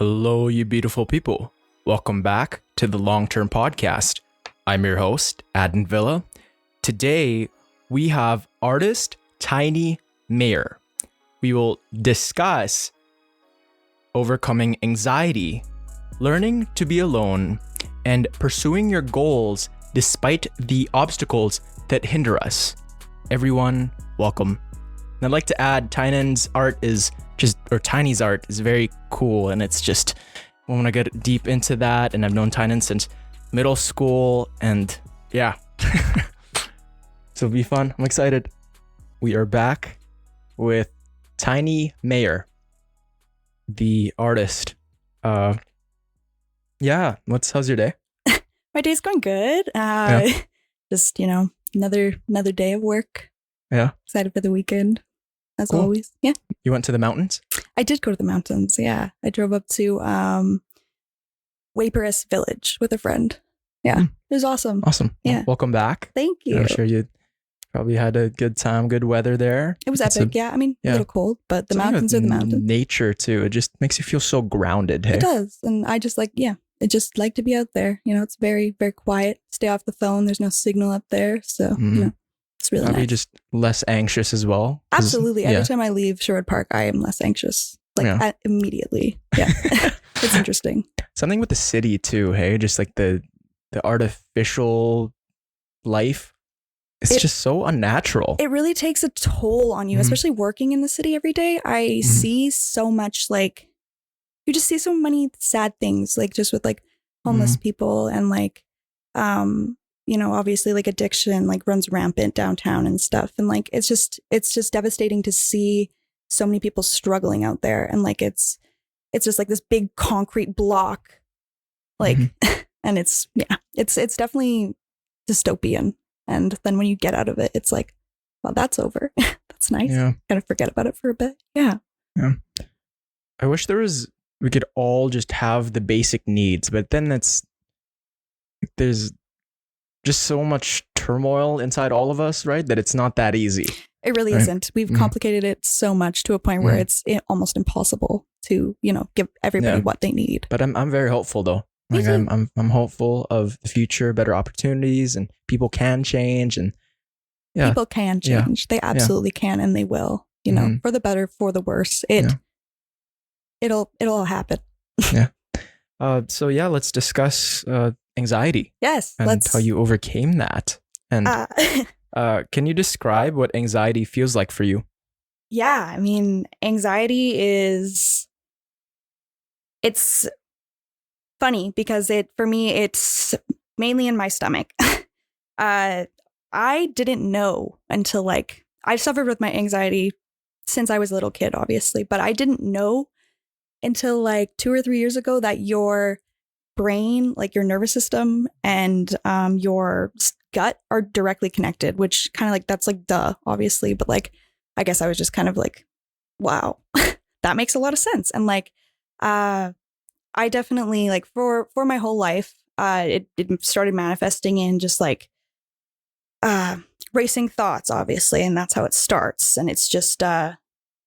Hello, you beautiful people. Welcome back to the Long-Term Podcast. I'm your host, Adin Villa. Today, we have artist Tyni Maier. We will discuss overcoming anxiety, learning to be alone, and pursuing your goals despite the obstacles that hinder us. Everyone, welcome. And I'd like to add, Tyni's art is very cool, and it's just, I want to get deep into that, and I've known Tynin since middle school, and yeah. So it'll be fun. I'm excited. We are back with Tyni Maier, the artist. How's your day? My day's going good. Just, another day of work. Yeah. Excited for the weekend, as Cool. always. Yeah. You went to the mountains? I did go to the mountains. Yeah. I drove up to Waiparis Village with a friend. Yeah. It was awesome. Awesome. Yeah. Well, welcome back. Thank you. I'm sure you probably had a good time, good weather there. It was epic. A little cold, but the mountains are the mountains. Nature too. It just makes you feel so grounded. Hey? It does. And I just I just like to be out there. It's very, very quiet. Stay off the phone. There's no signal up there. So, it's really nice. Probably just less anxious as well. Absolutely. Every time I leave Sherwood Park, I am less anxious. Immediately. Yeah. It's interesting. Something with the city too, hey? Just like the artificial life. It's just so unnatural. It really takes a toll on you, especially working in the city every day. I see so much, you just see so many sad things, just with homeless people and obviously addiction runs rampant downtown and stuff. And it's just devastating to see so many people struggling out there. And it's just this big concrete block, and it's definitely dystopian. And then when you get out of it, it's well, that's over. That's nice. Yeah. Kind of forget about it for a bit. Yeah. Yeah. I wish we could all just have the basic needs, but then there's just so much turmoil inside all of us, right? That it's not that easy. It really isn't. We've complicated it so much to a point where it's almost impossible to, give everybody what they need. But I'm very hopeful though. I'm hopeful of the future, better opportunities, and people can change, and people can change. They absolutely can, and they will. For the better, for the worse. It'll all happen. Yeah. Let's discuss anxiety. Yes. And how you overcame that. And can you describe what anxiety feels like for you? Yeah, anxiety it's funny because for me it's mainly in my stomach. I didn't know until I've suffered with my anxiety since I was a little kid, obviously, but I didn't know until 2 or 3 years ago that your brain, your nervous system and your gut are directly connected, which kind of that's duh, obviously, but I guess I was just kind of wow, that makes a lot of sense. And I definitely for my whole life, it started manifesting in just racing thoughts, obviously, and that's how it starts. And it's just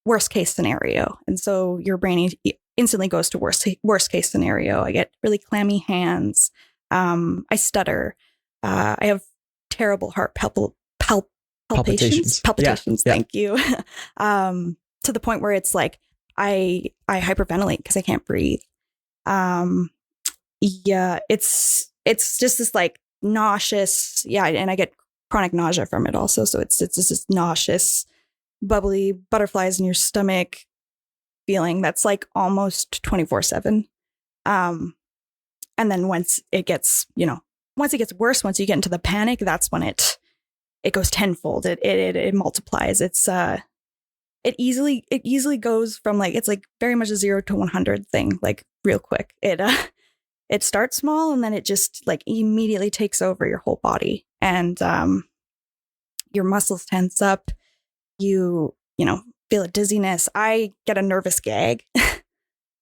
worst case scenario, and so your brain instantly goes to worst case scenario. I get really clammy hands. I stutter. I have terrible heart palpitations. Yeah. Thank you. To the point where it's I hyperventilate because I can't breathe. It's just this nauseous. Yeah. And I get chronic nausea from it also. So it's just this nauseous, bubbly butterflies in your stomach feeling that's almost 24/7. And then once it gets worse, once you get into the panic, that's when it goes tenfold. It multiplies. It's it easily goes from it's very much a 0 to 100 thing, real quick. It starts small and then it just immediately takes over your whole body, and your muscles tense up. You feel a dizziness. I get a nervous gag.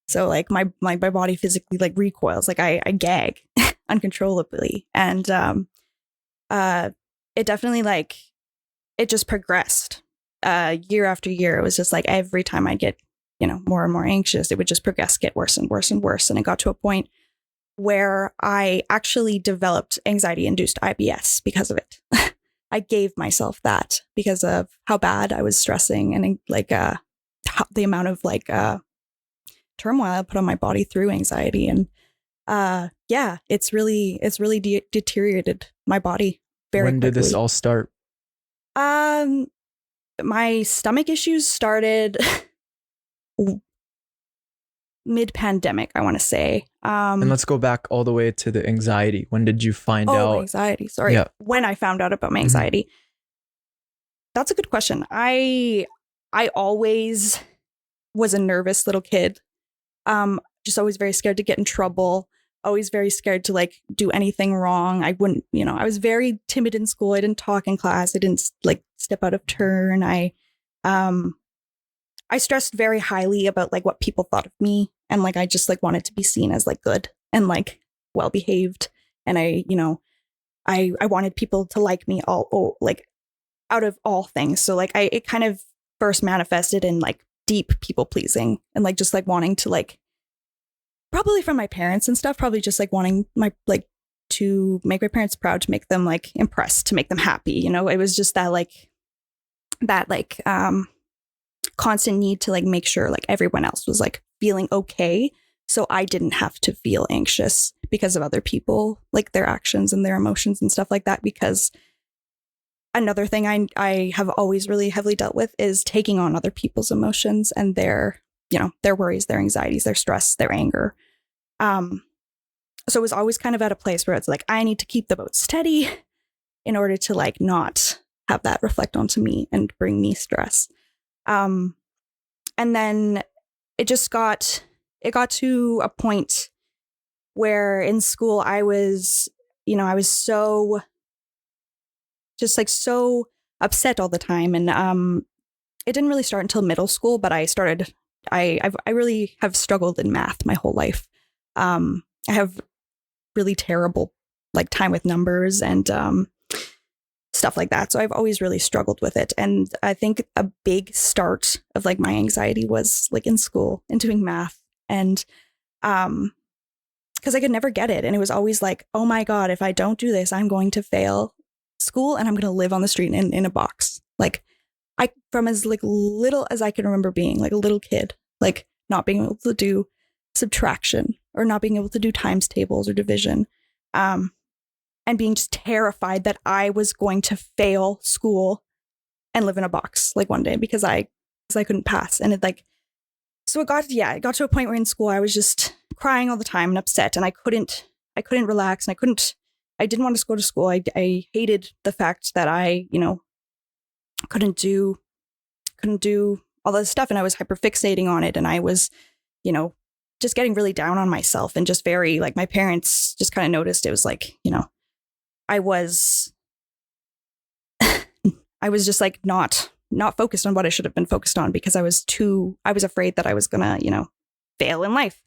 So my body physically recoils. I gag uncontrollably. And it definitely it just progressed. Year after year. It was just every time I get more and more anxious, it would just progress, get worse and worse and worse. And it got to a point where I actually developed anxiety-induced IBS because of it. I gave myself that because of how bad I was stressing and like the amount of like turmoil I put on my body through anxiety. And it's really deteriorated my body very quickly. When did this all start? My stomach issues started mid-pandemic, I want to say. And let's go back all the way to the anxiety. When did you find out? Anxiety. Sorry. Yeah. When I found out about my anxiety. That's a good question. I always was a nervous little kid. Just always very scared to get in trouble. Always very scared to like do anything wrong. I wouldn't, I was very timid in school. I didn't talk in class. I didn't like step out of turn. I stressed very highly about like what people thought of me. And like, I just like wanted to be seen as like good and like well-behaved. And I wanted people to like me like out of all things. So like it kind of first manifested in like deep people pleasing and like just like wanting to like, probably from my parents and stuff, probably just like wanting to make my parents proud, to make them like impressed, to make them happy. It was just that constant need to like make sure like everyone else was like feeling okay. So I didn't have to feel anxious because of other people, like their actions and their emotions and stuff like that. Because another thing I have always really heavily dealt with is taking on other people's emotions and their worries, their anxieties, their stress, their anger. So it was always kind of at a place where it's like, I need to keep the boat steady in order to like not have that reflect onto me and bring me stress. And then it got to a point where in school I was so just like so upset all the time. And it didn't really start until middle school, but I really have struggled in math my whole life. I have really terrible like time with numbers and stuff like that. So I've always really struggled with it. And I think a big start of like my anxiety was like in school and doing math. And because I could never get it. And it was always like, oh my God, if I don't do this, I'm going to fail school and I'm going to live on the street in a box. Like from as like little as I can remember being like a little kid, like not being able to do subtraction or not being able to do times tables or division. And being just terrified that I was going to fail school and live in a box like one day because I couldn't pass. And it like, so it got to a point where in school I was just crying all the time and upset, and I couldn't relax, and I didn't want to go to school. I hated the fact that I, couldn't do all this stuff, and I was hyperfixating on it, and I was, just getting really down on myself, and just very like my parents just kind of noticed. It was like, I was just like not focused on what I should have been focused on because I was afraid that I was gonna, fail in life.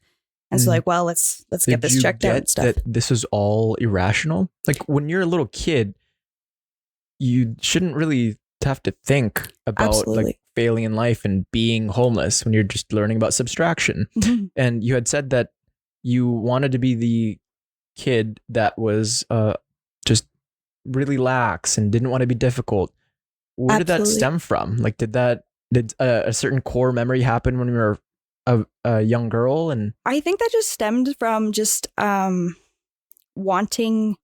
And so like, well, let's get this checked out and stuff. That this is all irrational? Like when you're a little kid, you shouldn't really have to think about Absolutely. Like failing in life and being homeless when you're just learning about subtraction. Mm-hmm. And you had said that you wanted to be the kid that was just really lax and didn't want to be difficult. Where did that stem from? Like, did a certain core memory happen when you were a young girl? And I think that just stemmed from just wanting,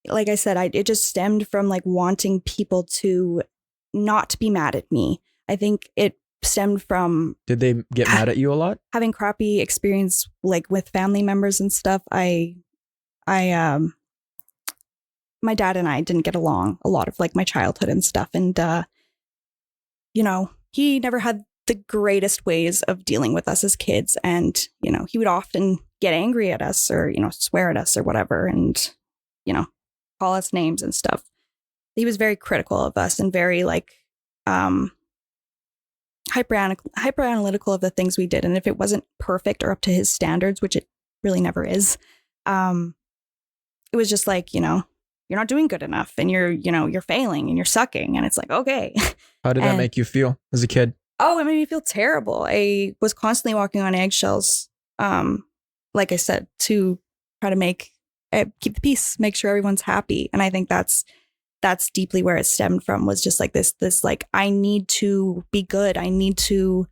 like I said, it just stemmed from like wanting people to not be mad at me. I think it stemmed from. Did they get mad at you a lot? Having crappy experience like with family members and stuff. My dad and I didn't get along a lot of like my childhood and stuff. And, he never had the greatest ways of dealing with us as kids. And, he would often get angry at us or, swear at us or whatever. And, call us names and stuff. He was very critical of us and very like, hyper analytical of the things we did. And if it wasn't perfect or up to his standards, which it really never is, it was just like, you're not doing good enough and you're failing and you're sucking. And it's like, okay. How did that make you feel as a kid? Oh, it made me feel terrible. I was constantly walking on eggshells, like I said, to try to keep the peace, make sure everyone's happy. And I think that's deeply where it stemmed from, was just like this like, I need to be good. I need to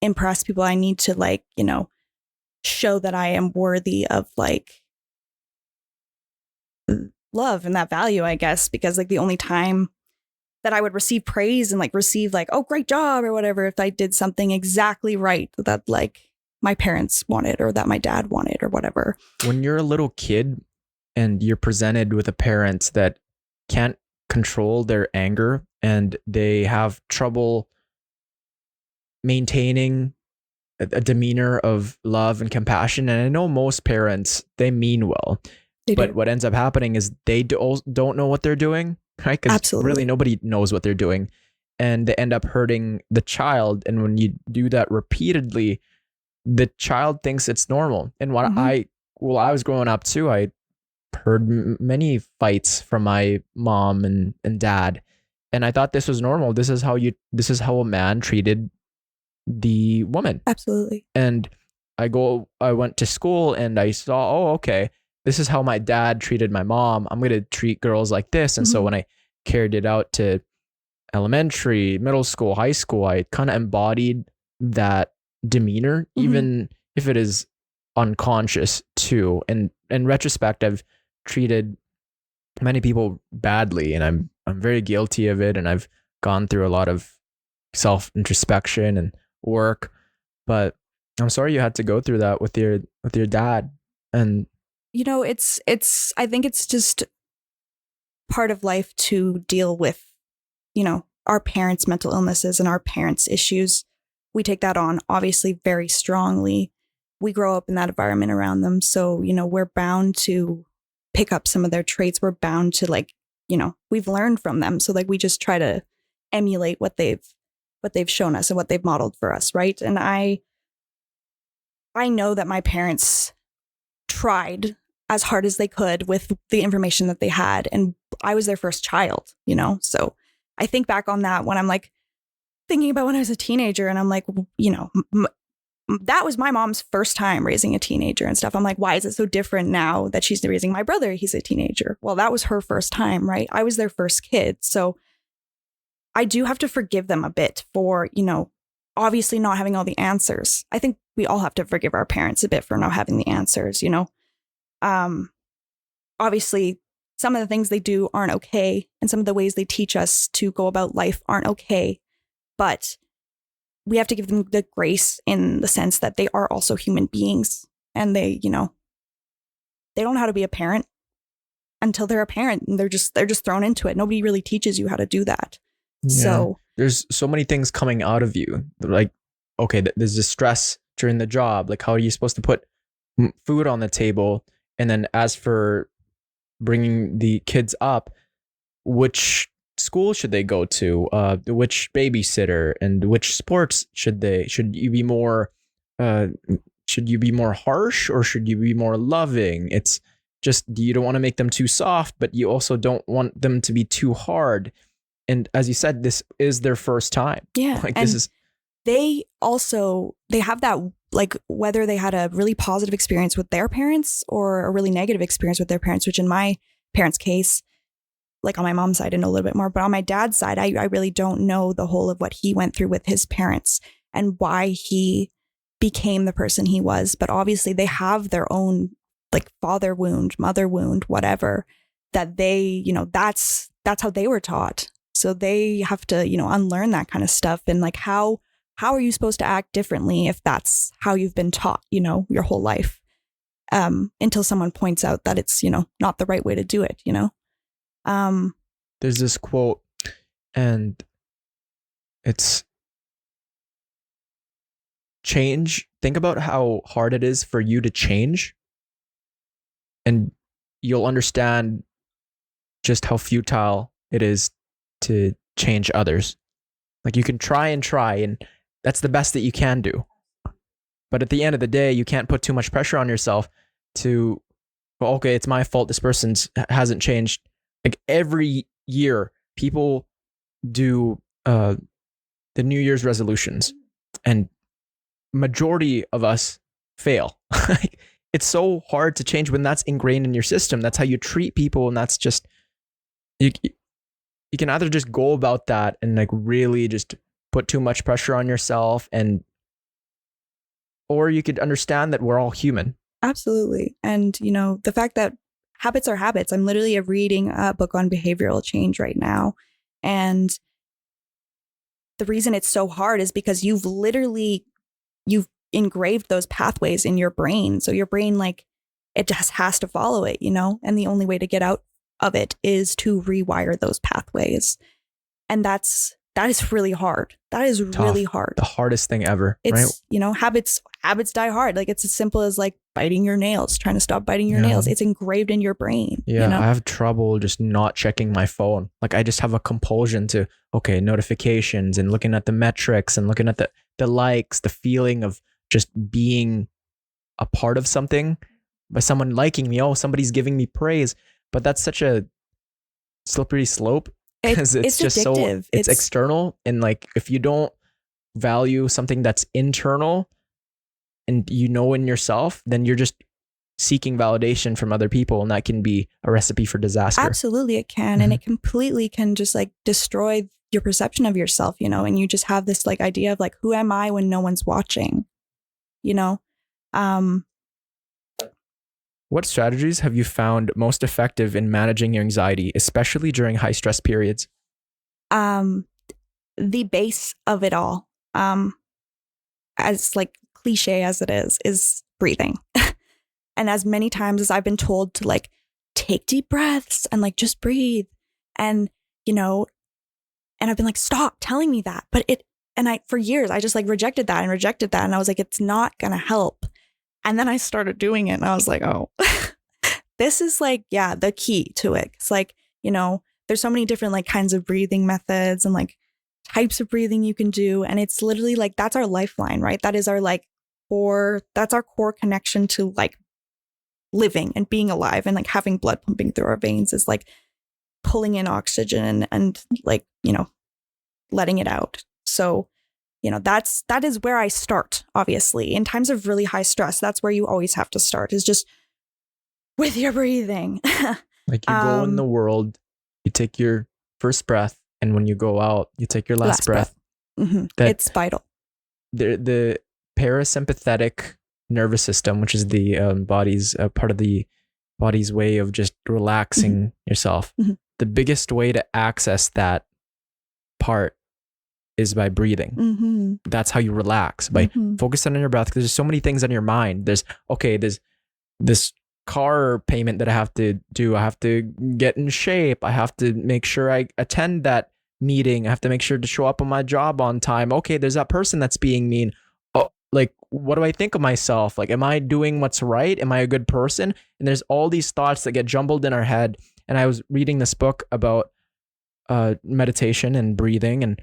impress people. I need to, like, show that I am worthy of, like, love and that value, I guess, because, like, the only time that I would receive praise and, like, receive, like, oh, great job or whatever, if I did something exactly right that, like, my parents wanted or that my dad wanted or whatever. When you're a little kid and you're presented with a parent that can't control their anger and they have trouble maintaining a demeanor of love and compassion, and I know most parents, they mean well, but what ends up happening is they don't know what they're doing, right? Because really nobody knows what they're doing, and they end up hurting the child. And when you do that repeatedly, the child thinks it's normal. And while I was growing up too, I heard many fights from my mom and dad, and I thought this was normal. This is how a man treated the woman. Absolutely. And I went to school and I saw, oh, okay, this is how my dad treated my mom. I'm going to treat girls like this. And so when I carried it out to elementary, middle school, high school, I kind of embodied that demeanor, even if it is unconscious too. And in retrospect, I've treated many people badly, and I'm very guilty of it. And I've gone through a lot of self-introspection and work, but I'm sorry you had to go through that with your dad. And it's I think it's just part of life to deal with, our parents' mental illnesses and our parents' issues. We take that on obviously very strongly. We grow up in that environment around them, so we're bound to pick up some of their traits. We're bound to, like, we've learned from them, so, like, we just try to emulate what they've shown us and what they've modeled for us, right? And I know that my parents tried as hard as they could with the information that they had, and I was their first child, so I think back on that when I'm, like, thinking about when I was a teenager, and I'm like, that was my mom's first time raising a teenager and stuff. I'm like, why is it so different now that she's raising my brother? He's a teenager. Well, that was her first time, right? I was their first kid, so I do have to forgive them a bit for, obviously not having all the answers. I think we all have to forgive our parents a bit for not having the answers, Obviously, some of the things they do aren't okay, and some of the ways they teach us to go about life aren't okay, but we have to give them the grace in the sense that they are also human beings, and they don't know how to be a parent until they're a parent, and they're just thrown into it. Nobody really teaches you how to do that. Yeah. So there's so many things coming out of you. Like, okay, there's this stress during the job. Like, how are you supposed to put food on the table? And then as for bringing the kids up, which school should they go to? Which babysitter and which sports should you be more harsh, or should you be more loving? It's just, you don't want to make them too soft, but you also don't want them to be too hard. And as you said, this is their first time. Yeah. Like, and they have that, like, whether they had a really positive experience with their parents or a really negative experience with their parents, which in my parents' case, like on my mom's side, I know a little bit more, but on my dad's side, I really don't know the whole of what he went through with his parents and why he became the person he was. But obviously they have their own, like, father wound, mother wound, whatever, that they, that's how they were taught. So they have to, unlearn that kind of stuff. And, like, how are you supposed to act differently if that's how you've been taught, your whole life, until someone points out that it's, not the right way to do it, There's this quote, and it's change. Think about how hard it is for you to change, and you'll understand just how futile it is to change others. Like, you can try, and that's the best that you can do. But at the end of the day, you can't put too much pressure on yourself to, well, okay, it's my fault this person hasn't changed. Like, every year, people do the New Year's resolutions, and majority of us fail. Like, it's so hard to change when that's ingrained in your system. That's how you treat people, and that's just you can either just go about that and like really just put too much pressure on yourself, or you could understand that we're all human. Absolutely. And, you know, the fact that habits are habits. I'm literally reading a book on behavioral change right now. And the reason it's so hard is because you've engraved those pathways in your brain. So your brain, like, it just has to follow it, you know? And the only way to get out of it is to rewire those pathways. And that is really hard. That is Tough. Really hard. The hardest thing ever. It's, right? you know, habits die hard. Like, it's as simple as like biting your nails, trying to stop biting your nails. It's engraved in your brain. Yeah. You know? I have trouble just not checking my phone. Like, I just have a compulsion to, notifications and looking at the metrics and looking at the likes, the feeling of just being a part of something by someone liking me. Oh, somebody's giving me praise. But that's such a slippery slope, because it's just addictive. so it's external. And like, if you don't value something that's internal and you know in yourself, then you're just seeking validation from other people, and that can be a recipe for disaster. Absolutely, it can. And it completely can just like destroy your perception of yourself, you know, and you just have this like idea of like, who am I when no one's watching, you know? What strategies have you found most effective in managing your anxiety, especially during high stress periods? The base of it all, as like cliche as it is breathing. And as many times as I've been told to like take deep breaths and like just breathe, and you know, and I've been like, stop telling me that. But for years I just like rejected that, and I was like, it's not gonna help. And then I started doing it, and I was like, oh, this is like, yeah, the key to it. It's like, you know, there's so many different like kinds of breathing methods and like types of breathing you can do. And it's literally like, that's our lifeline, right? That is our like that's our core connection to like living and being alive, and like having blood pumping through our veins is like pulling in oxygen and like, you know, letting it out. So, you know, that is where I start. Obviously, in times of really high stress, that's where you always have to start, is just with your breathing. Like, you go in the world, you take your first breath, and when you go out, you take your last breath. Mm-hmm. It's vital. The parasympathetic nervous system, which is the body's part of the body's way of just relaxing yourself. The biggest way to access that part is by breathing. That's how you relax, by focusing on your breath, because there's so many things on your mind. There's this car payment that I have to do. I have to get in shape. I have to make sure I attend that meeting. I have to make sure to show up on my job on time. Okay, there's that person that's being mean. Oh, like, what do I think of myself? Like, am I doing what's right? Am I a good person? And there's all these thoughts that get jumbled in our head. And I was reading this book about meditation and breathing, and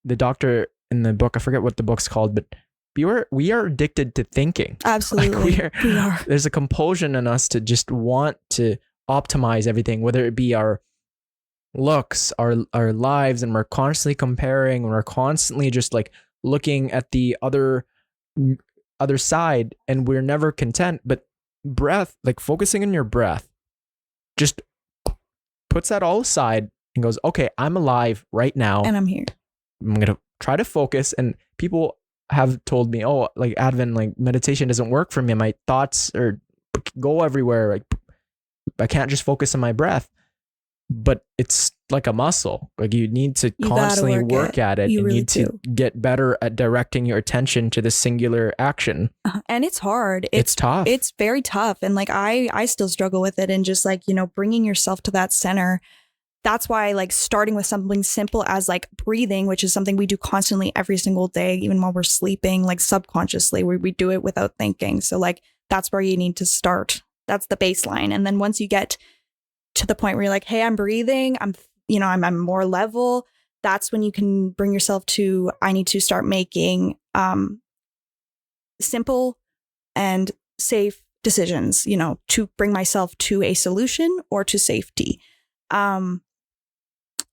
the doctor in the book, I forget what the book's called, but we are addicted to thinking. Absolutely. Like, we are. There's a compulsion in us to just want to optimize everything, whether it be our looks, our lives, and we're constantly comparing, and we're constantly just like looking at the other side, and we're never content. But breath, like focusing on your breath, just puts that all aside and goes, okay, I'm alive right now, and I'm here. I'm gonna try to focus. And people have told me, oh, like, Advin, like, meditation doesn't work for me. My thoughts go everywhere. Like, I can't just focus on my breath. But it's like a muscle. Like, you need to constantly work at it. You really need to get better at directing your attention to the singular action. And it's hard. It's tough. It's very tough. And like, I still struggle with it. And just like, you know, bringing yourself to that center. That's why, like, starting with something simple as like breathing, which is something we do constantly every single day, even while we're sleeping, like subconsciously, we do it without thinking. So like, that's where you need to start. That's the baseline. And then once you get to the point where you're like, hey, I'm breathing, I'm more level, that's when you can bring yourself to, I need to start making simple and safe decisions, you know, to bring myself to a solution or to safety.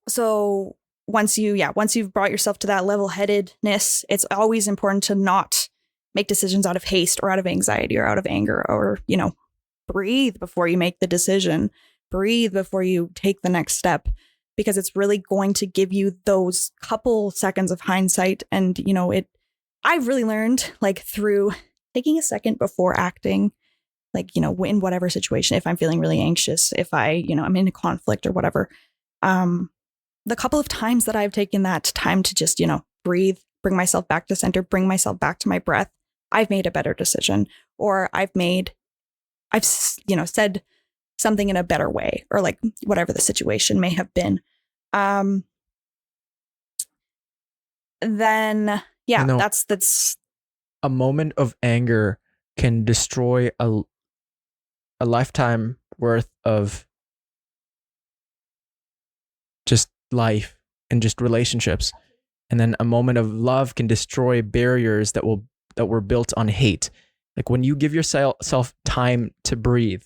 So once you've brought yourself to that level-headedness, it's always important to not make decisions out of haste or out of anxiety or out of anger, or, breathe before you make the decision, breathe before you take the next step, because it's really going to give you those couple seconds of hindsight. And, I've really learned, like, through taking a second before acting, like, in whatever situation, if I'm feeling really anxious, if I'm in a conflict or whatever, the couple of times that I've taken that time to just, breathe, bring myself back to center, bring myself back to my breath, I've made a better decision, or I've said something in a better way, or like whatever the situation may have been. Then, yeah, that's a moment of anger can destroy a lifetime worth of just life and just relationships. And then a moment of love can destroy barriers that were built on hate. Like when you give yourself time to breathe,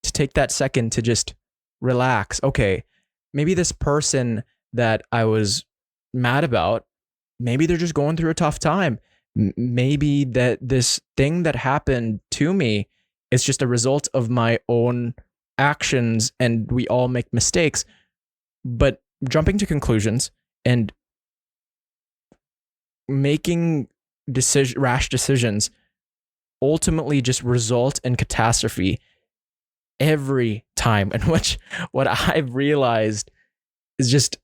to take that second to just relax. Okay, maybe this person that I was mad about, maybe they're just going through a tough time. Maybe that this thing that happened to me is just a result of my own actions, and we all make mistakes. But jumping to conclusions and making rash decisions ultimately just result in catastrophe every time. And what I've realized is just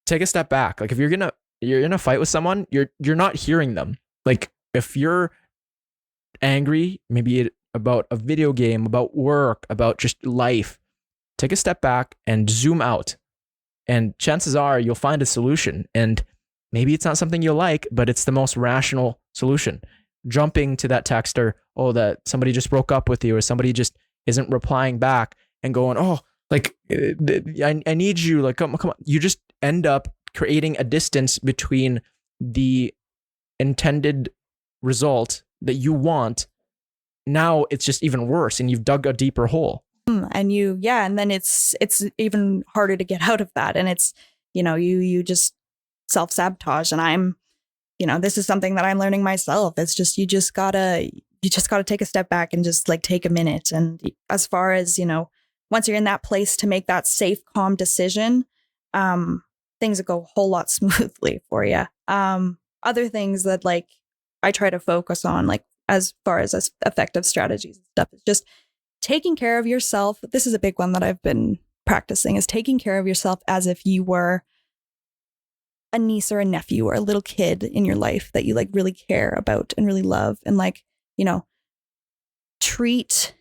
take a step back. Like if you're in a fight with someone, you're not hearing them. Like if you're angry, maybe about a video game, about work, about just life, take a step back and zoom out. And chances are you'll find a solution. And maybe it's not something you'll like, but it's the most rational solution. Jumping to that texter, that somebody just broke up with you, or somebody just isn't replying back, and going, like, I need you, like, come on. You just end up creating a distance between the intended result that you want. Now it's just even worse, and you've dug a deeper hole. And and then it's even harder to get out of that. And it's, you just self-sabotage. And I'm, this is something that I'm learning myself. It's just, you just gotta take a step back and just like take a minute. And as far as, once you're in that place to make that safe, calm decision, things will go a whole lot smoothly for you. Other things that like I try to focus on, like as far as effective strategies and stuff, is just taking care of yourself. This is a big one that I've been practicing, is taking care of yourself as if you were a niece or a nephew or a little kid in your life that you like really care about and really love. And like, treat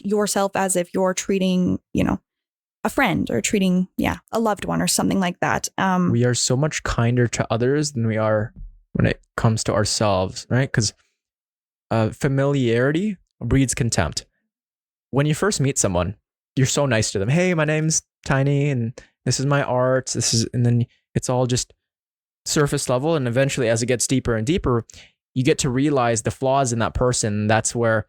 yourself as if you're treating, a friend, or treating, a loved one or something like that. We are so much kinder to others than we are when it comes to ourselves, right? Because familiarity breeds contempt. When you first meet someone, you're so nice to them. Hey, my name's Tyni, and this is my art. And then it's all just surface level. And eventually, as it gets deeper and deeper, you get to realize the flaws in that person. That's where,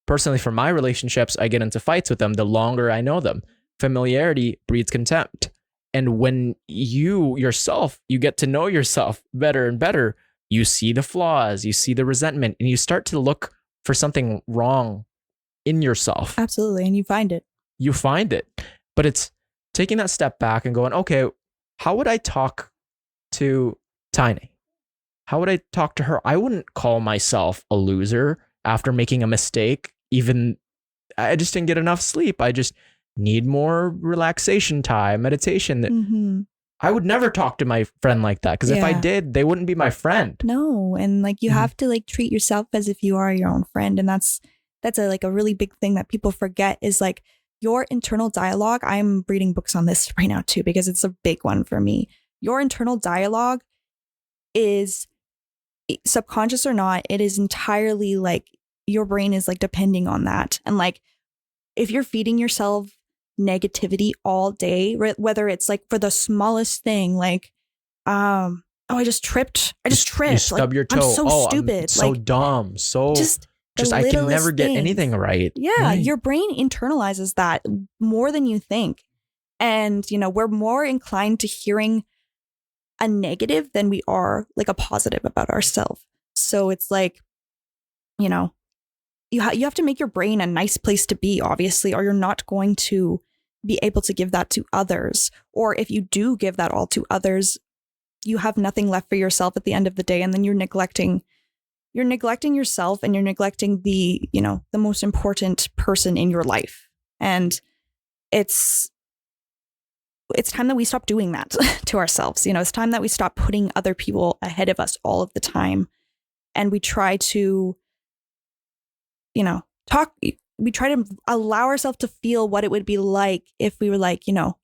personally, for my relationships, I get into fights with them the longer I know them. Familiarity breeds contempt. And when you get to know yourself better and better, you see the flaws, you see the resentment, and you start to look for something wrong in yourself. Absolutely. And you find it. But it's taking that step back and going, okay, how would I talk to Tyni? How would I talk to her? I wouldn't call myself a loser after making a mistake. Even I just didn't get enough sleep. I just need more relaxation time, meditation. Mm-hmm. I would never talk to my friend like that, because if I did, they wouldn't be my friend. No. And like you have to like treat yourself as if you are your own friend. And that's a really big thing that people forget, is like your internal dialogue. I'm reading books on this right now too, because it's a big one for me. Your internal dialogue is, subconscious or not, it is entirely like your brain is like depending on that. And like if you're feeding yourself negativity all day, whether it's like for the smallest thing, like I just tripped. You stub your toe. I'm so stupid. I'm so dumb. So just I can never get anything right. Yeah, right. Your brain internalizes that more than you think. And, we're more inclined to hearing a negative than we are like a positive about ourselves. So it's like, you know, you have to make your brain a nice place to be, obviously, or you're not going to be able to give that to others. Or if you do give that all to others, you have nothing left for yourself at the end of the day. And then you're neglecting yourself, and you're neglecting the, you know, the most important person in your life. And it's time that we stop doing that to ourselves. You know, it's time that we stop putting other people ahead of us all of the time. And we try to, you know, we try to allow ourselves to feel what it would be like if we were like, you know,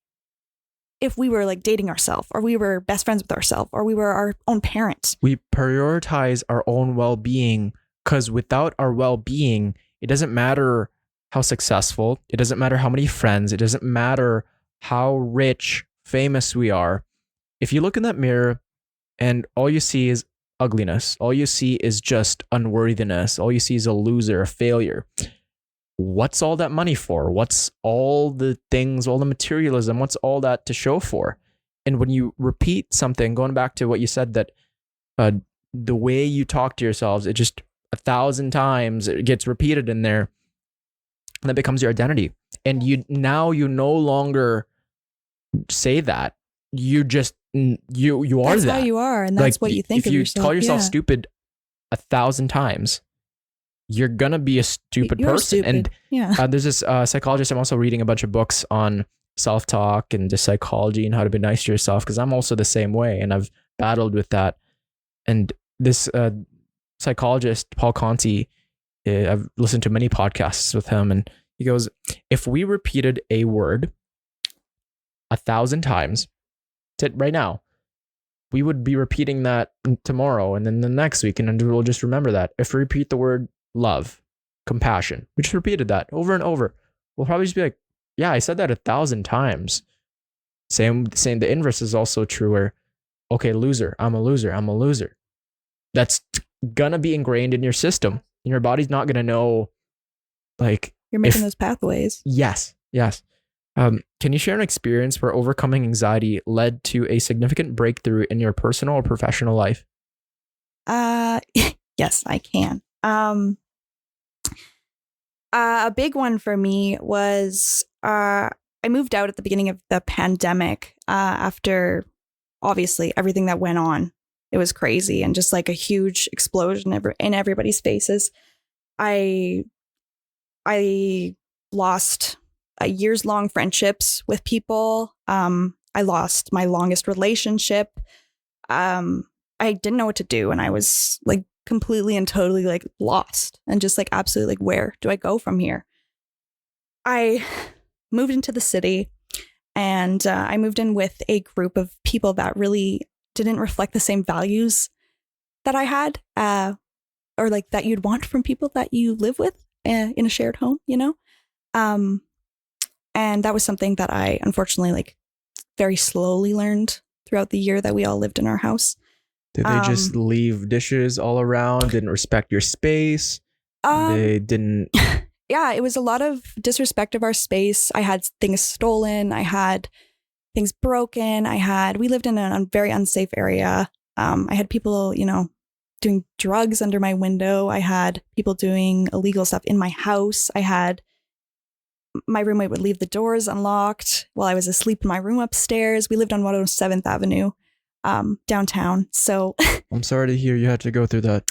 if we were like dating ourselves, or we were best friends with ourselves, or we were our own parents. We prioritize our own well-being, because without our well-being, it doesn't matter how successful, it doesn't matter how many friends, it doesn't matter how rich, famous we are. If you look in that mirror and all you see is ugliness, all you see is just unworthiness, all you see is a loser, a failure, what's all that money for? What's all the things, all the materialism, what's all that to show for? And when you repeat something, going back to what you said, that the way you talk to yourselves, it just 1,000 times it gets repeated in there, and that becomes your identity. And you no longer say that. You just you are that's that. How you are, and that's like, what you think of yourself. If you call yourself stupid 1,000 times, you're gonna be a stupid person. Stupid. And there's this psychologist. I'm also reading a bunch of books on self-talk and just psychology and how to be nice to yourself, because I'm also the same way, and I've battled with that. And this psychologist, Paul Conti, I've listened to many podcasts with him, and he goes, if we repeated a word 1,000 times right now, we would be repeating that tomorrow and then the next week, and we'll just remember that. If we repeat the word love, compassion, we just repeated that over and over, we'll probably just be like, yeah, I said that 1,000 times. Same, the inverse is also true, where, okay, loser, I'm a loser. That's gonna be ingrained in your system, and your body's not gonna know, like, you're making those pathways. Yes. Can you share an experience where overcoming anxiety led to a significant breakthrough in your personal or professional life? Yes, I can. A big one for me was I moved out at the beginning of the pandemic after, obviously, everything that went on. It was crazy, and just like a huge explosion in everybody's faces. I lost years-long friendships with people. I lost my longest relationship. I didn't know what to do, and I was like completely and totally like lost, and just like absolutely like, where do I go from here? I moved into the city, and I moved in with a group of people that really didn't reflect the same values that I had, or like that you'd want from people that you live with in a shared home, you know? And that was something that I unfortunately like very slowly learned throughout the year that we all lived in our house. Did they just leave dishes all around, didn't respect your space? They didn't... Yeah, it was a lot of disrespect of our space. I had things stolen. I had things broken. We lived in a very unsafe area. I had people, you know, doing drugs under my window. I had people doing illegal stuff in my house. My roommate would leave the doors unlocked while I was asleep in my room upstairs. We lived on 107th Avenue, downtown. So I'm sorry to hear you had to go through that.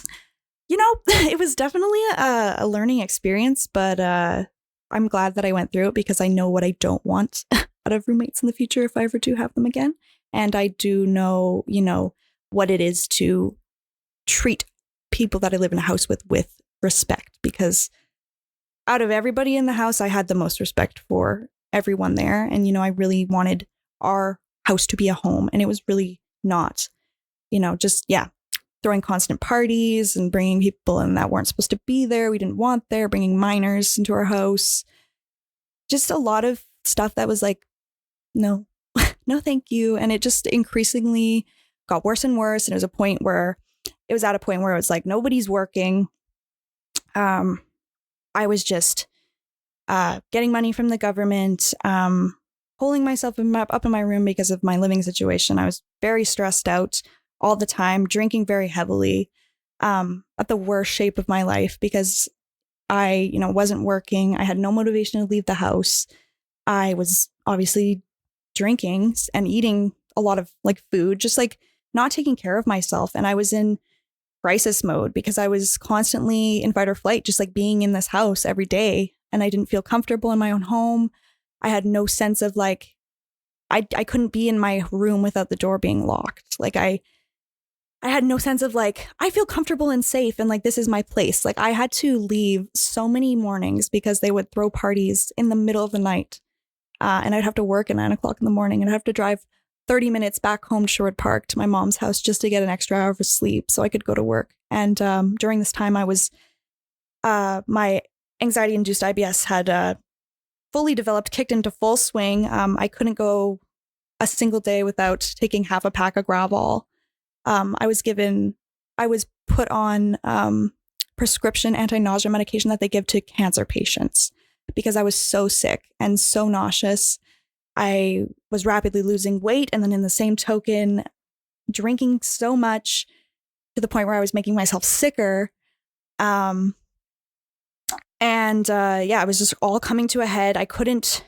You know, it was definitely a learning experience, but I'm glad that I went through it, because I know what I don't want out of roommates in the future if I ever do have them again. And I do know, you know, what it is to treat people that I live in a house with respect, because out of everybody in the house, I had the most respect for everyone there. And, you know, I really wanted our house to be a home, and it was really not, you know, just, yeah, throwing constant parties and bringing people in that weren't supposed to be there. We didn't want there, bringing minors into our house. Just a lot of stuff that was like, no, no, thank you. And it just increasingly got worse and worse. And it was at a point where it was like, nobody's working. I was just getting money from the government, pulling myself up in my room because of my living situation. I was very stressed out all the time, drinking very heavily, at the worst shape of my life because I, wasn't working. I had no motivation to leave the house. I was obviously drinking and eating a lot of like food, just like not taking care of myself. And I was in crisis mode because I was constantly in fight or flight, just like being in this house every day. And I didn't feel comfortable in my own home. I had no sense of like, I couldn't be in my room without the door being locked. Like I had no sense of like, I feel comfortable and safe and like, this is my place. Like I had to leave so many mornings because they would throw parties in the middle of the night. And I'd have to work at 9 o'clock in the morning and I'd have to drive 30 minutes back home to Sherwood Park to my mom's house just to get an extra hour of sleep so I could go to work. And during this time, I was, my anxiety-induced IBS had fully developed, kicked into full swing. I couldn't go a single day without taking half a pack of Gravol. I was put on prescription anti-nausea medication that they give to cancer patients because I was so sick and so nauseous. I was rapidly losing weight. And then in the same token, drinking so much to the point where I was making myself sicker. It was just all coming to a head. I couldn't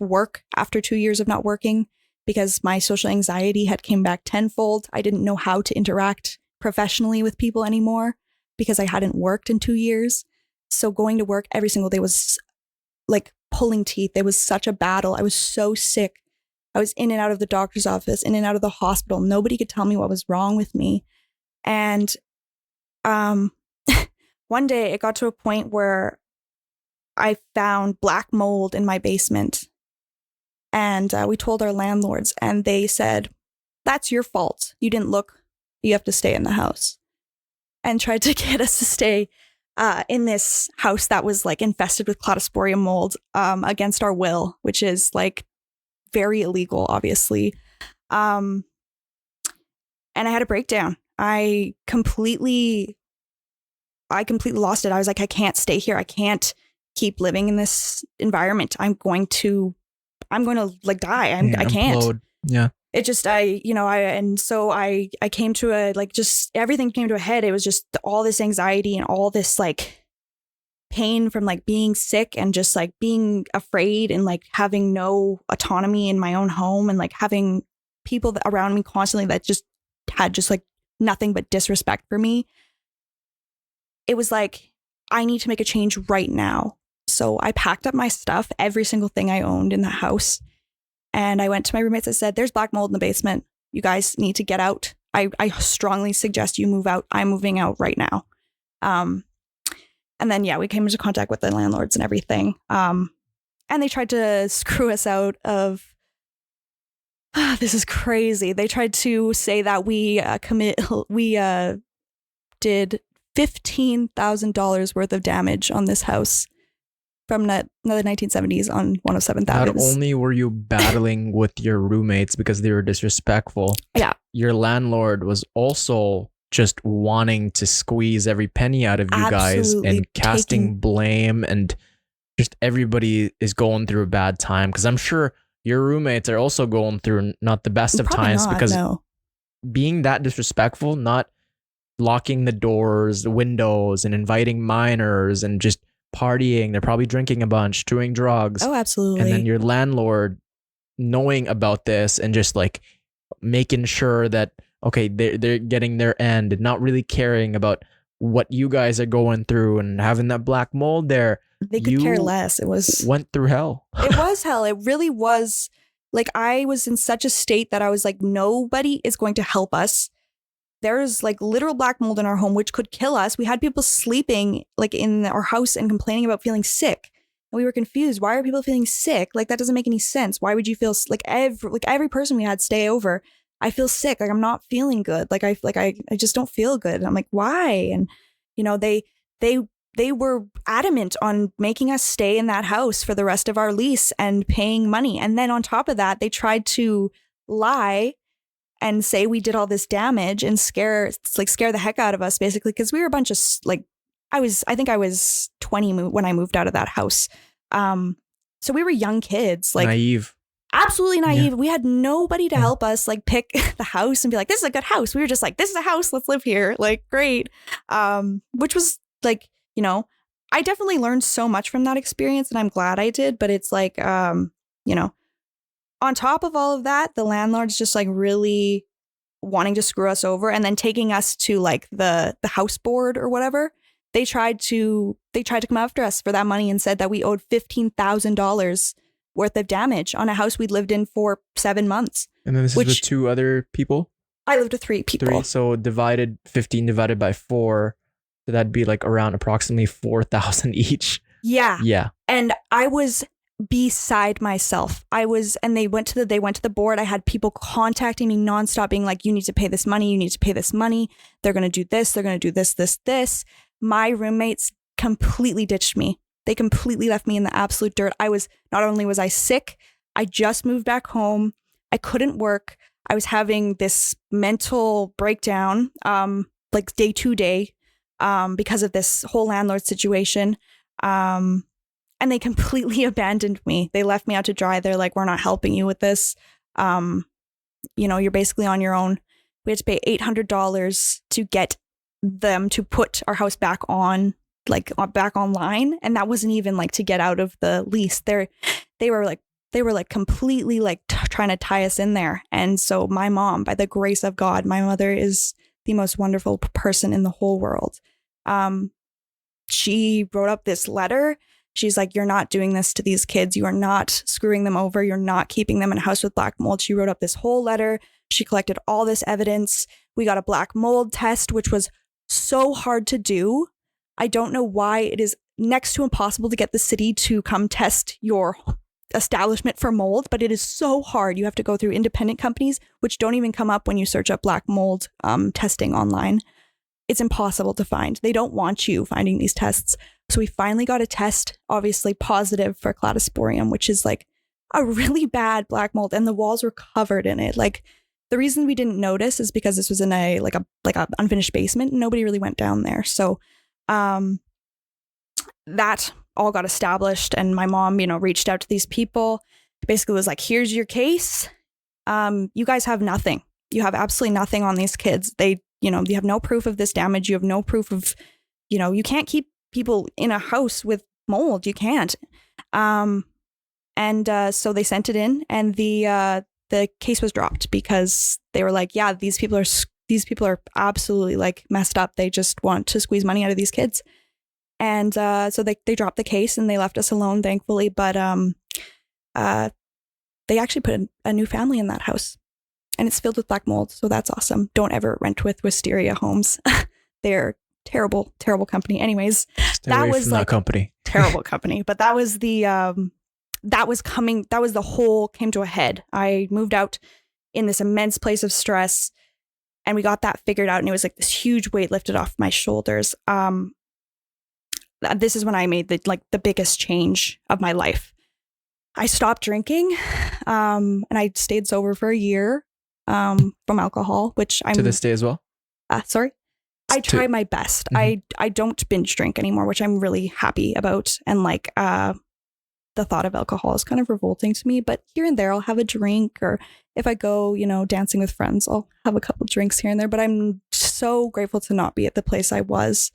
work after 2 years of not working because my social anxiety had came back tenfold. I didn't know how to interact professionally with people anymore because I hadn't worked in 2 years. So going to work every single day was like pulling teeth. It was such a battle. I was so sick. I was in and out of the doctor's office, in and out of the hospital. Nobody could tell me what was wrong with me. And one day it got to a point where I found black mold in my basement. And we told our landlords and they said, that's your fault. You didn't look. You have to stay in the house. And tried to get us to stay in this house that was like infested with cladosporium mold against our will, which is like very illegal, obviously. And I had a breakdown. I completely lost it. I was like, I can't stay here. I can't keep living in this environment. I'm going to like die. I can't. Implode. Yeah. It just, so I came to just everything came to a head. It was just all this anxiety and all this like pain from like being sick and just like being afraid and like having no autonomy in my own home and like having people around me constantly that just had just like nothing but disrespect for me. It was like, I need to make a change right now. So I packed up my stuff, every single thing I owned in the house. And I went to my roommates and said, there's black mold in the basement. You guys need to get out. I strongly suggest you move out. I'm moving out right now. And then, we came into contact with the landlords and everything. And they tried to screw us out of, this is crazy. They tried to say that we did $15,000 worth of damage on this house from the 1970s on 107th Avenue. Not only were you battling with your roommates because they were disrespectful, your landlord was also just wanting to squeeze every penny out of you guys and casting blame, and just everybody is going through a bad time because I'm sure your roommates are also going through not the best of times because being that disrespectful, not locking the doors, the windows, and inviting minors and just partying. They're probably drinking a bunch, doing drugs. Oh, absolutely. And then your landlord knowing about this and just like making sure that, okay, they're getting their end and not really caring about what you guys are going through and having that black mold there. They could care less. It went through hell. It was hell. It really was. Like I was in such a state that I was like, nobody is going to help us. There's like literal black mold in our home, which could kill us. We had people sleeping like in our house and complaining about feeling sick. And we were confused. Why are people feeling sick? Like that doesn't make any sense. Why would you feel like every person we had stay over? I feel sick. Like I'm not feeling good. I just don't feel good. And I'm like, why? And they were adamant on making us stay in that house for the rest of our lease and paying money. And then on top of that, they tried to lie and say we did all this damage and scare the heck out of us, basically, because we were a bunch of I think I was 20 when I moved out of that house. So we were young kids, like naive. absolutely naive. We had nobody to help us like pick the house and be like, this is a good house. We were just like, this is a house. Let's live here. Like, great. Which was like, you know, I definitely learned so much from that experience and I'm glad I did. But it's like, you know, on top of all of that, the landlord's just like really wanting to screw us over and then taking us to like the house board or whatever. They tried to come after us for that money and said that we owed $15,000 worth of damage on a house we'd lived in for 7 months. And then this is with 2 other people? I lived with 3 people. 3, so 15 divided by 4, so that'd be like around approximately 4,000 each. Yeah. Yeah. And I was beside myself. And they went to the board. I had people contacting me nonstop being like, you need to pay this money. You need to pay this money. They're going to do this. They're going to do this. My roommates completely ditched me. They completely left me in the absolute dirt. Not only was I sick, I just moved back home. I couldn't work. I was having this mental breakdown, like day to day, because of this whole landlord situation. And they completely abandoned me. They left me out to dry. They're like, we're not helping you with this. You know, you're basically on your own. We had to pay $800 to get them to put our house back on, like back online. And that wasn't even like to get out of the lease. They were like completely like trying to tie us in there. And so my mom, by the grace of God, my mother is the most wonderful person in the whole world. She wrote up this letter. She's like, you're not doing this to these kids. You are not screwing them over. You're not keeping them in a house with black mold. She wrote up this whole letter. She collected all this evidence. We got a black mold test, which was so hard to do. I don't know why it is next to impossible to get the city to come test your establishment for mold, but it is so hard. You have to go through independent companies, which don't even come up when you search up black mold testing online. It's impossible to find. They don't want you finding these tests. So we finally got a test, obviously positive for cladosporium, which is like a really bad black mold, and the walls were covered in it. Like, the reason we didn't notice is because this was in a unfinished basement. Nobody really went down there. So that all got established, and my mom, you know, reached out to these people. Basically was like, here's your case. You guys have nothing. You have absolutely nothing on these kids. You have no proof of this damage. You have no proof of, you know, you can't keep people in a house with mold. You can't. So they sent it in, and the case was dropped because they were like, yeah, these people are absolutely like messed up. They just want to squeeze money out of these kids. And so they dropped the case and they left us alone, thankfully. But they actually put a new family in that house, and it's filled with black mold. So that's awesome. Don't ever rent with Wisteria Homes. They're terrible, terrible company. Anyways, that was like company. Terrible company. But that was the whole came to a head. I moved out in this immense place of stress, and we got that figured out, and it was like this huge weight lifted off my shoulders. This is when I made the biggest change of my life. I stopped drinking, and I stayed sober for a year from alcohol, which I'm to this day as well. Sorry. I try my best. Mm-hmm. I don't binge drink anymore, which I'm really happy about. And like the thought of alcohol is kind of revolting to me, but here and there I'll have a drink, or if I go, you know, dancing with friends, I'll have a couple drinks here and there. But I'm so grateful to not be at the place I was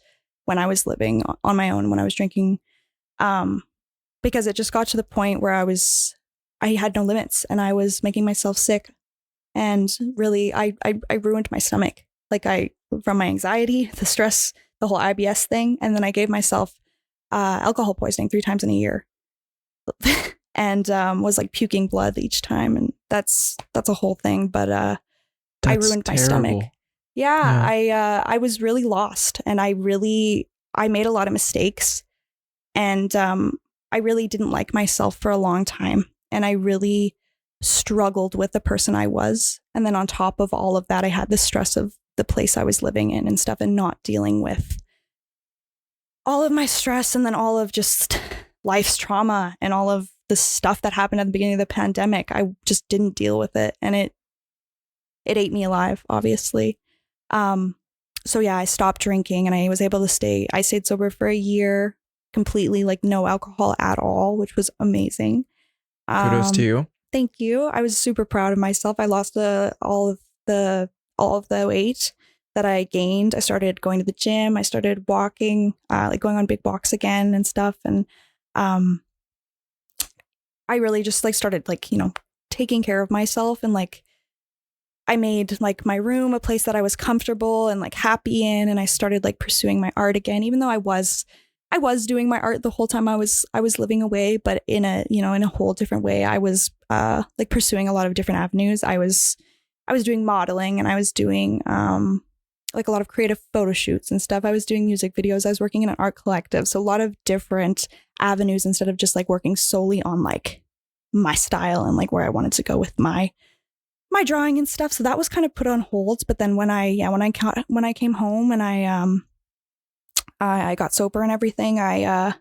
when I was living on my own, when I was drinking, because it just got to the point where I had no limits, and I was making myself sick, and really I ruined my stomach. Like from my anxiety, the stress, the whole IBS thing. And then I gave myself alcohol poisoning 3 times in a year and was like puking blood each time. And that's a whole thing. But I ruined my stomach. Yeah. I was really lost, and I made a lot of mistakes, and I really didn't like myself for a long time. And I really struggled with the person I was. And then on top of all of that, I had the stress of the place I was living in and stuff, and not dealing with all of my stress, and then all of just life's trauma and all of the stuff that happened at the beginning of the pandemic. I just didn't deal with it, and it ate me alive, obviously. So yeah, I stopped drinking, and I was able to I stayed sober for a year, completely, like no alcohol at all, which was amazing. Kudos to you. Thank you. I was super proud of myself. I lost all of the weight that I gained. I started going to the gym. I started walking, like going on big walks again and stuff. And I really just like started like, taking care of myself, and like I made like my room a place that I was comfortable and like happy in, and I started like pursuing my art again, even though I was doing my art the whole time I was living away, but in a whole different way. I was like pursuing a lot of different avenues. I was doing modeling, and I was doing like a lot of creative photo shoots and stuff. I was doing music videos. I was working in an art collective. So a lot of different avenues instead of just like working solely on like my style and like where I wanted to go with my drawing and stuff. So that was kind of put on hold. But then when I came home and I got sober and everything, I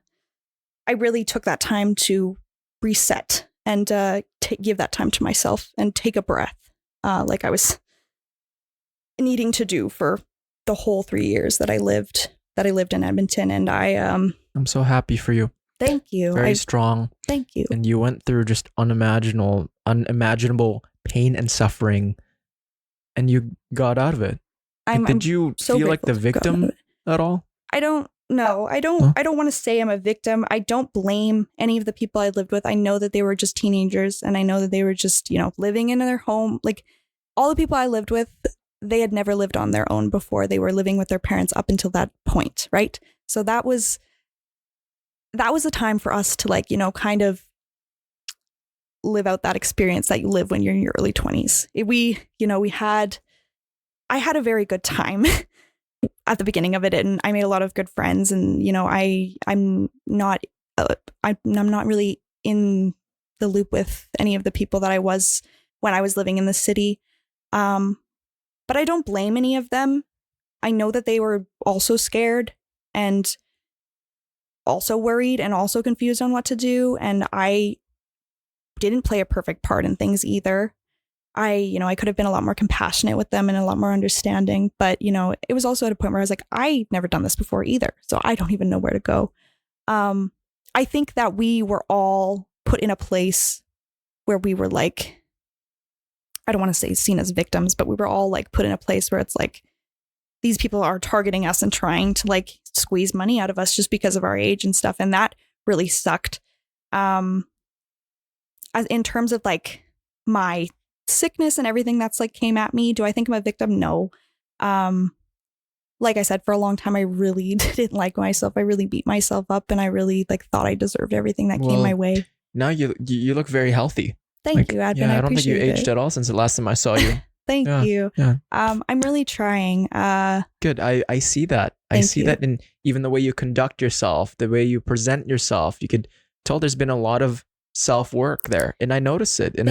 really took that time to reset and give that time to myself and take a breath, like I was needing to do for the whole 3 years that I lived in Edmonton. And I'm so happy for you. Thank you. Very strong. Thank you. And you went through just unimaginable pain and suffering, and you got out of it. Did you feel like the victim at all? I don't know. I don't want to say I'm a victim. I don't blame any of the people I lived with. I know that they were just teenagers, and I know that they were just, living in their home. Like all the people I lived with, they had never lived on their own before. They were living with their parents up until that point, right? So that was a time for us to like, kind of live out that experience that you live when you're in your early 20s. I had a very good time at the beginning of it, and I made a lot of good friends, and I'm not really in the loop with any of the people that I was when I was living in the city. But I don't blame any of them. I know that they were also scared and also worried and also confused on what to do, and I didn't play a perfect part in things either. I could have been a lot more compassionate with them and a lot more understanding, but it was also at a point where I was like, I never done this before either, so I don't even know where to go. I think that we were all put in a place where we were like, I don't want to say seen as victims, but we were all like put in a place where it's like, these people are targeting us and trying to like squeeze money out of us just because of our age and stuff. And that really sucked. As in terms of like my sickness and everything that's like came at me, do I think I'm a victim? No. Like I said, for a long time, I really didn't like myself. I really beat myself up, and I really like thought I deserved everything that came my way. Now you look very healthy. Thank you, Advin. Yeah, I don't think you aged at all since the last time I saw you. Thank you. Yeah. I'm really trying. Good. I see that. I see that in even the way you conduct yourself, the way you present yourself. You could tell there's been a lot of self-work there, and I notice it. And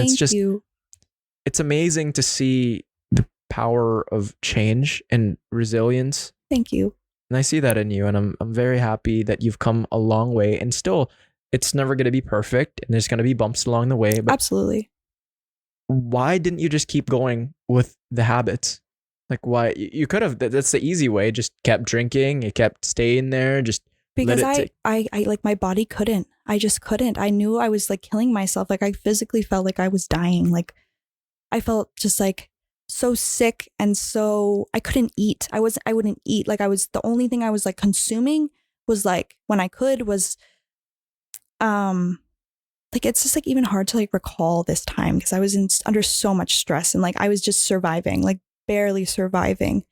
it's amazing to see the power of change and resilience. Thank you. And I see that in you, and I'm very happy that you've come a long way. And still, it's never going to be perfect, and there's going to be bumps along the way. But absolutely. Why didn't you just keep going with the habits? Like, why? You could have. That's the easy way. Just kept drinking. You kept staying there. Just because I like my body couldn't. I just couldn't. I knew I was like killing myself. Like I physically felt like I was dying. Like I felt just like so sick, and so I couldn't eat. I wouldn't eat. Like the only thing I was like consuming was like when I could was like it's just like even hard to like recall this time because I was under so much stress, and like I was just surviving, like barely surviving.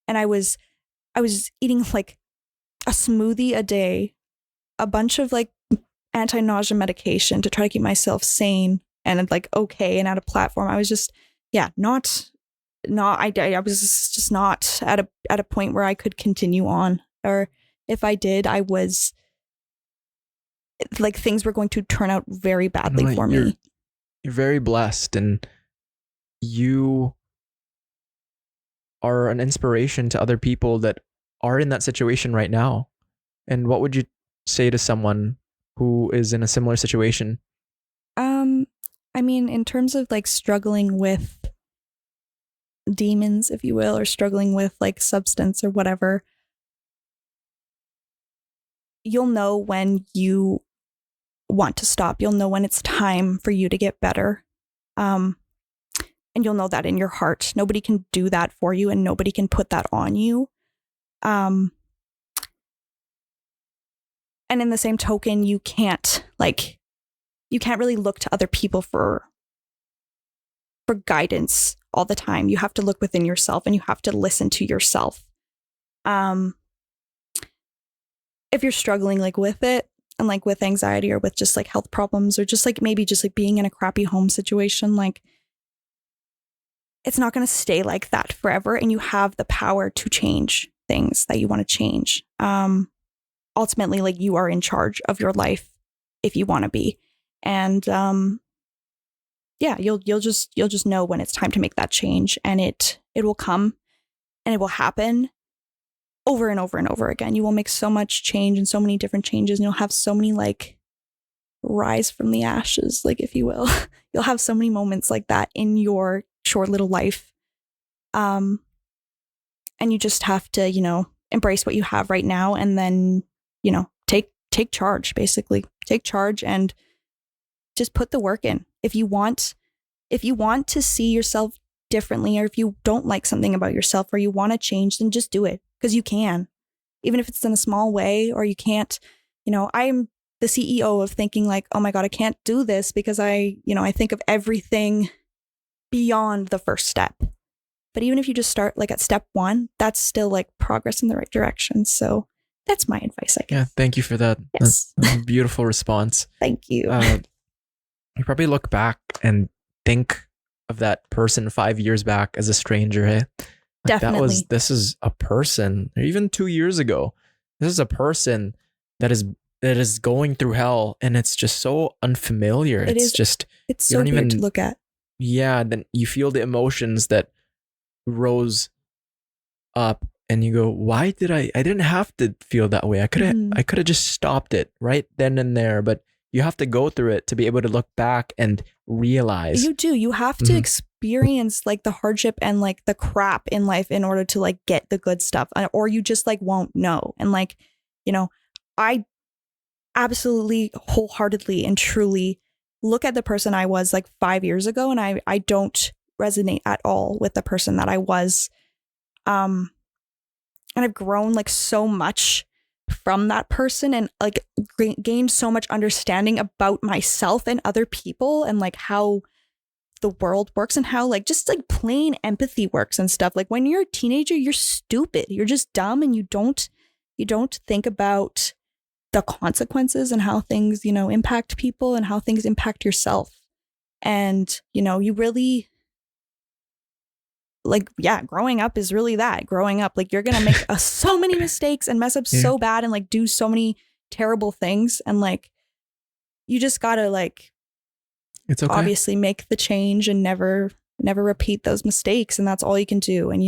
And I was eating like a smoothie a day, a bunch of like anti-nausea medication to try to keep myself sane and like okay and at a platform. I was just I was just not at a point where I could continue on, or if I did, I was like things were going to turn out very badly for me. You're very blessed, and you are an inspiration to other people that are in that situation right now. And what would you say to someone who is in a similar situation? I mean, in terms of like struggling with demons, if you will, or struggling with like substance or whatever, you'll know when you want to stop. You'll know when it's time for you to get better. And you'll know that in your heart. Nobody can do that for you, and nobody can put that on you. And in the same token, you can't really look to other people for guidance all the time. You have to look within yourself, and you have to listen to yourself. If you're struggling like with it, and like with anxiety or with just like health problems, or just like maybe just like being in a crappy home situation, like it's not going to stay like that forever, and you have the power to change things that you want to change. Ultimately, like, you are in charge of your life if you want to be. And yeah, you'll just know when it's time to make that change, and it will come, and it will happen over and over and over again. You will make so much change and so many different changes, and you'll have so many like rise from the ashes, like, if you will. You'll have so many moments like that in your short little life. And you just have to, embrace what you have right now, and then, take charge, basically. Take charge and just put the work in. If you want to see yourself differently, or if you don't like something about yourself, or you want to change, then just do it, because you can. Even if it's in a small way, or you can't, I'm the CEO of thinking like, oh my God, I can't do this because I think of everything beyond the first step. But even if you just start like at step 1, that's still like progress in the right direction. So that's my advice, I guess. Yeah, thank you for that. Yes. That's a beautiful response. Thank you. You probably look back and think of that person 5 years back as a stranger, hey? Like, Definitely. This is a person, or even 2 years ago, this is a person that is going through hell, and it's just so unfamiliar. It's so weird to look at. Yeah, then you feel the emotions that rose up, and you go, why did I didn't have to feel that way. I could have just stopped it right then and there, but you have to go through it to be able to look back and realize. You do. You have to experience like the hardship and like the crap in life in order to like get the good stuff, or you just like won't know. And like, I absolutely wholeheartedly and truly look at the person I was like 5 years ago, and I don't resonate at all with the person that I was. And I've grown like so much from that person, and like gained so much understanding about myself and other people, and like how the world works, and how like just like plain empathy works and stuff. Like, when you're a teenager, you're stupid, you're just dumb, and you don't think about the consequences and how things, impact people, and how things impact yourself. And, you really, like, yeah, growing up is really that. Growing up, like, you're going to make so many mistakes and mess up so bad, and like do so many terrible things. And like, you just got to like, it's okay, obviously make the change and never repeat those mistakes. And that's all you can do. And,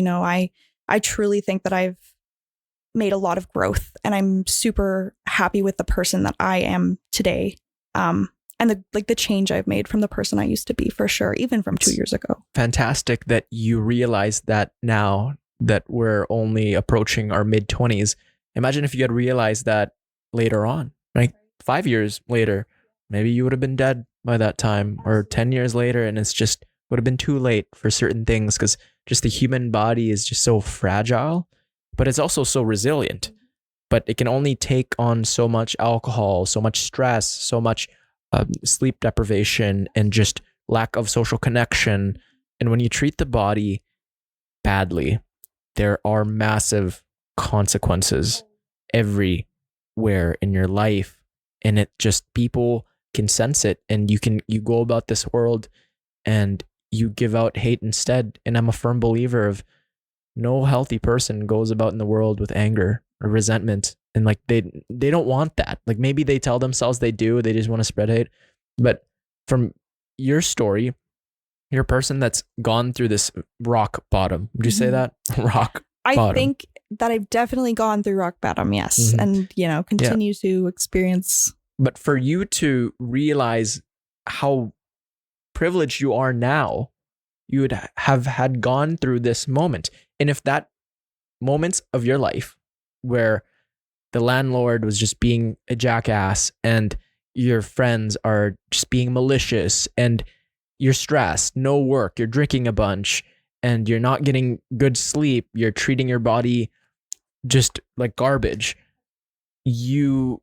I truly think that I've made a lot of growth, and I'm super happy with the person that I am today. And the change I've made from the person I used to be, for sure, even from 2 years ago. Fantastic that you realize that now that we're only approaching our mid-20s. Imagine if you had realized that later on, right? 5 years later, maybe you would have been dead by that time, or 10 years later, and it's just would have been too late for certain things, because just the human body is just so fragile, but it's also so resilient. But it can only take on so much alcohol, so much stress, so much sleep deprivation, and just lack of social connection. And when you treat the body badly, there are massive consequences everywhere in your life. And it just, people can sense it, and you go about this world and you give out hate instead. And I'm a firm believer of no healthy person goes about in the world with anger or resentment. And like, they don't want that. Like, maybe they tell themselves they do, they just want to spread hate. But from your story, you're a person that's gone through this rock bottom. Would you say that? Rock bottom. I think that I've definitely gone through rock bottom, yes. And, continue to experience. But for you to realize how privileged you are now, you would have had gone through this moment. And if that moments of your life where the landlord was just being a jackass, and your friends are just being malicious and you're stressed, no work, you're drinking a bunch and you're not getting good sleep, you're treating your body just like garbage. If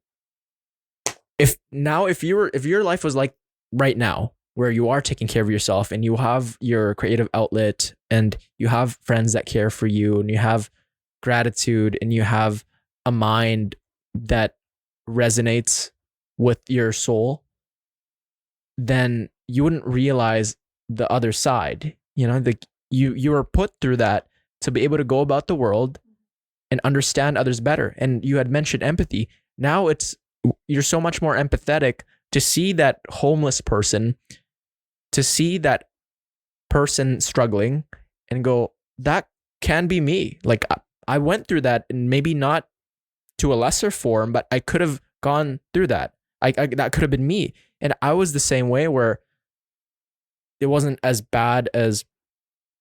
your life was like right now, where you are taking care of yourself and you have your creative outlet and you have friends that care for you and you have gratitude and you have a mind that resonates with your soul, then you wouldn't realize the other side. You were put through that to be able to go about the world and understand others better. And you had mentioned empathy. Now you're so much more empathetic to see that homeless person, to see that person struggling and go, that can be me. Like I went through that, and maybe not to a lesser form, but I could have gone through that. That could have been me. And I was the same way, where it wasn't as bad as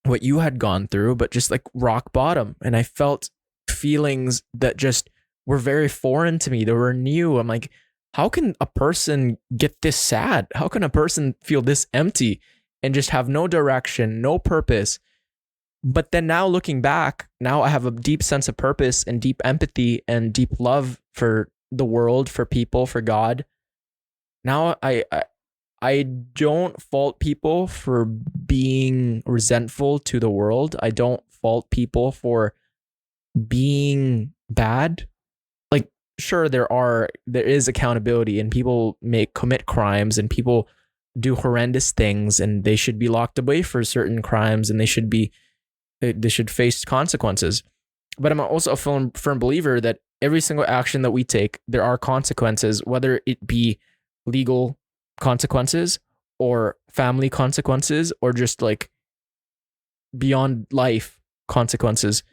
what you had gone through, but just like rock bottom. And I felt feelings that just were very foreign to me. They were new. I'm like, how can a person get this sad? How can a person feel this empty and just have no direction, no purpose? But then now looking back, now I have a deep sense of purpose and deep empathy and deep love for the world, for people, for God. Now I don't fault people for being resentful to the world. I don't fault people for being bad. Like, sure, there is accountability, and people commit crimes, and people do horrendous things, and they should be locked away for certain crimes, and they should face consequences. But I'm also a firm believer that every single action that we take, there are consequences, whether it be legal consequences or family consequences or just like beyond life consequences.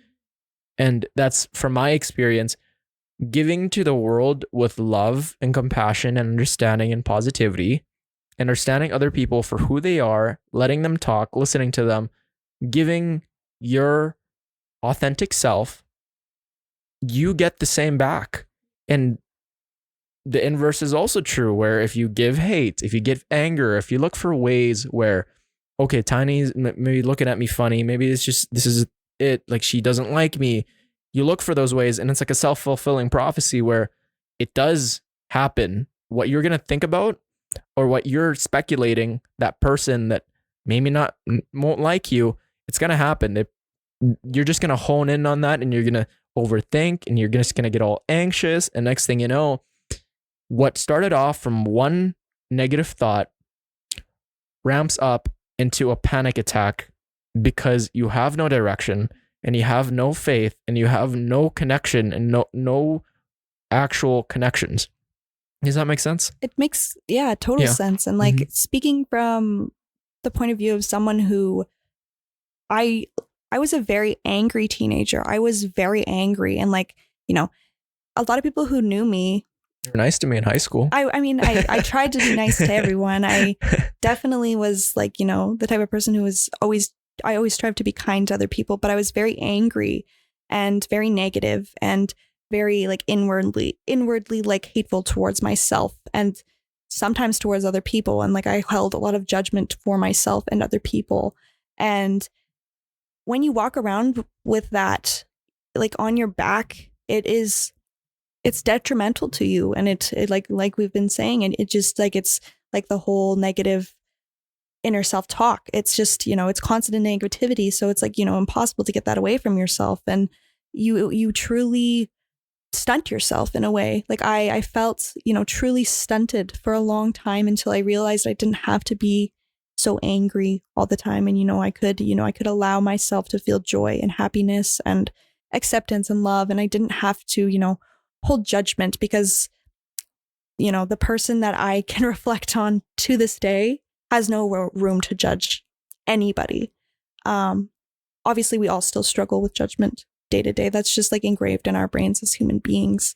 And that's, from my experience, giving to the world with love and compassion and understanding and positivity, understanding other people for who they are, letting them talk, listening to them, giving your authentic self, you get the same back. And the inverse is also true, where if you give hate, if you give anger, if you look for ways where, okay, Tiny's maybe looking at me funny, maybe this is it, like she doesn't like me. You look for those ways, and it's like a self-fulfilling prophecy where it does happen. What you're going to think about, or what you're speculating, that person that maybe won't like you, it's going to happen. You're just going to hone in on that, and you're going to overthink, and you're just going to get all anxious. And next thing you know, what started off from one negative thought ramps up into a panic attack because you have no direction, and you have no faith, and you have no connection, and no actual connections. Does that make sense? It makes, total sense. And like, speaking from the point of view of someone who I was a very angry teenager. I was very angry. And like, a lot of people who knew me. You were nice to me in high school. I tried to be nice to everyone. I definitely was like, the type of person who was I always strive to be kind to other people, but I was very angry and very negative and very like inwardly like hateful towards myself and sometimes towards other people. And like, I held a lot of judgment for myself and other people. And when you walk around with that, like on your back, it's detrimental to you. And it like we've been saying, and it just like, it's like the whole negative inner self-talk. It's just, it's constant negativity. So it's like, impossible to get that away from yourself. And you truly stunt yourself in a way. Like I felt, truly stunted for a long time until I realized I didn't have to be so angry all the time. And, I could allow myself to feel joy and happiness and acceptance and love. And I didn't have to, hold judgment because, the person that I can reflect on to this day has no room to judge anybody. Obviously, we all still struggle with judgment day to day. That's just like engraved in our brains as human beings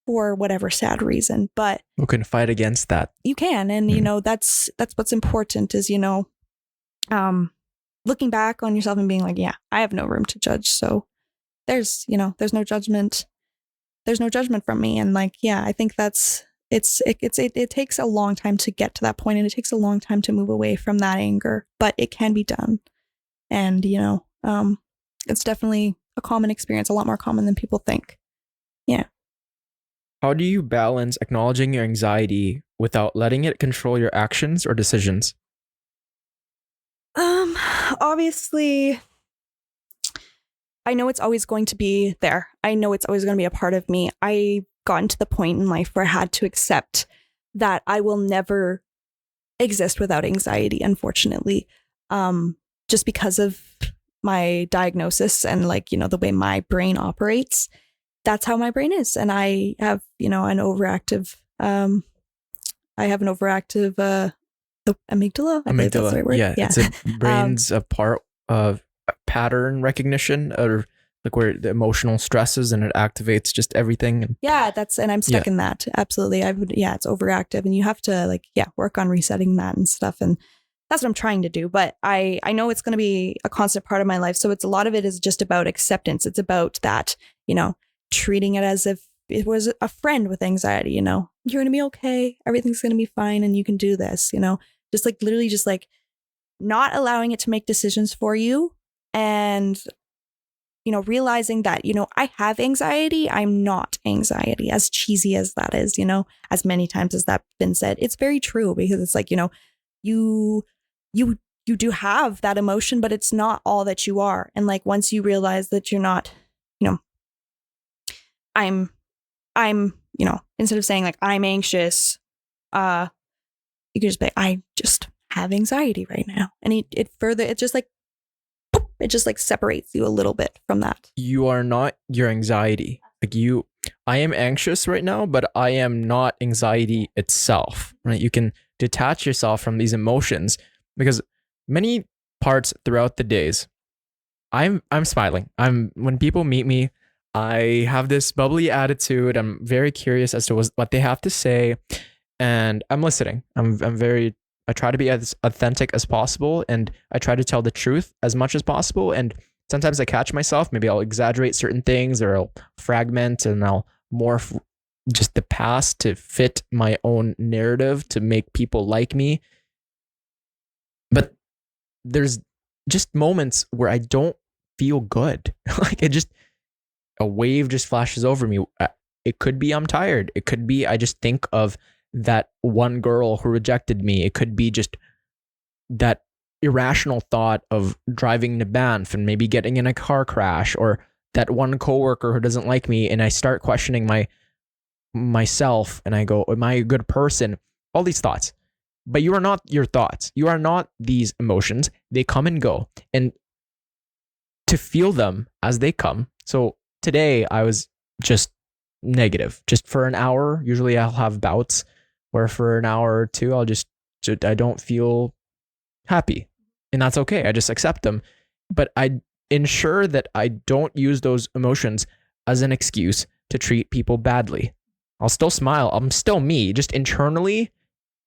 for whatever sad reason. But we can fight against that. You can. And, that's what's important is, looking back on yourself and being like, yeah, I have no room to judge. So there's no judgment. There's no judgment from me. And like, yeah, I think that's it takes a long time to get to that point, and it takes a long time to move away from that anger, but it can be done. And, it's definitely a common experience, a lot more common than people think. Yeah. How do you balance acknowledging your anxiety without letting it control your actions or decisions? Obviously, I know it's always going to be there. I know it's always going to be a part of me. I gotten to the point in life where I had to accept that I will never exist without anxiety, unfortunately. Just because of my diagnosis and the way my brain operates, that's how my brain is. And I have, an overactive, the amygdala. I believe that's the right word. Yeah. It's a brain's a part of pattern recognition, or like where the emotional stresses and it activates just everything. Yeah, and I'm stuck in that. Absolutely. It's overactive, and you have to work on resetting that and stuff. And that's what I'm trying to do. But I know it's going to be a constant part of my life. So a lot of it is just about acceptance. It's about that, treating it as if it was a friend with anxiety, you're going to be okay. Everything's going to be fine. And you can do this, just literally just not allowing it to make decisions for you. And, realizing that, I have anxiety. I'm not anxiety, as cheesy as that is, as many times as that's been said. It's very true, because it's you do have that emotion, but it's not all that you are. And once you realize that you're not, I'm, instead of saying I'm anxious, you can just be, I just have anxiety right now. And it just separates you a little bit from that. You are not your anxiety. I am anxious right now, but I am not anxiety itself, right? You can detach yourself from these emotions, because many parts throughout the days, I'm smiling. When people meet me, I have this bubbly attitude. I'm very curious as to what they have to say, and I'm listening. I try to be as authentic as possible, and I try to tell the truth as much as possible. And sometimes I catch myself. Maybe I'll exaggerate certain things, or I'll fragment and I'll morph just the past to fit my own narrative to make people like me. But there's just moments where I don't feel good. A wave just flashes over me. It could be I'm tired. It could be I just think of that one girl who rejected me. It could be just that irrational thought of driving to Banff and maybe getting in a car crash, or that one coworker who doesn't like me, and I start questioning myself, and I go, am I a good person? All these thoughts. But you are not your thoughts. You are not these emotions. They come and go. And to feel them as they come. So today I was just negative, just for an hour. Usually I'll have bouts where for an hour or two, I don't feel happy, and that's okay. I just accept them, but I ensure that I don't use those emotions as an excuse to treat people badly. I'll still smile. I'm still me. Just internally,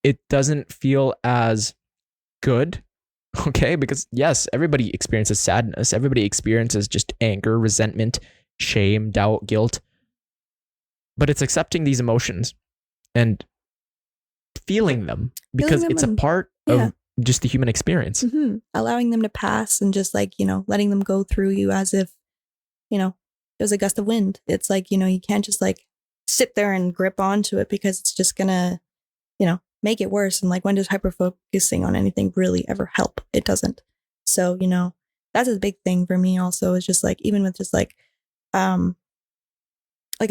it doesn't feel as good. Okay. Because yes, everybody experiences sadness. Everybody experiences just anger, resentment, shame, doubt, guilt. But it's accepting these emotions and feeling them, because it's a part of just the human experience. Mm-hmm. Allowing them to pass, and just letting them go through you as if, it was a gust of wind. It's you can't just sit there and grip onto it, because it's just gonna, make it worse. And when does hyper-focusing on anything really ever help? It doesn't. So, that's a big thing for me also, is just even with just a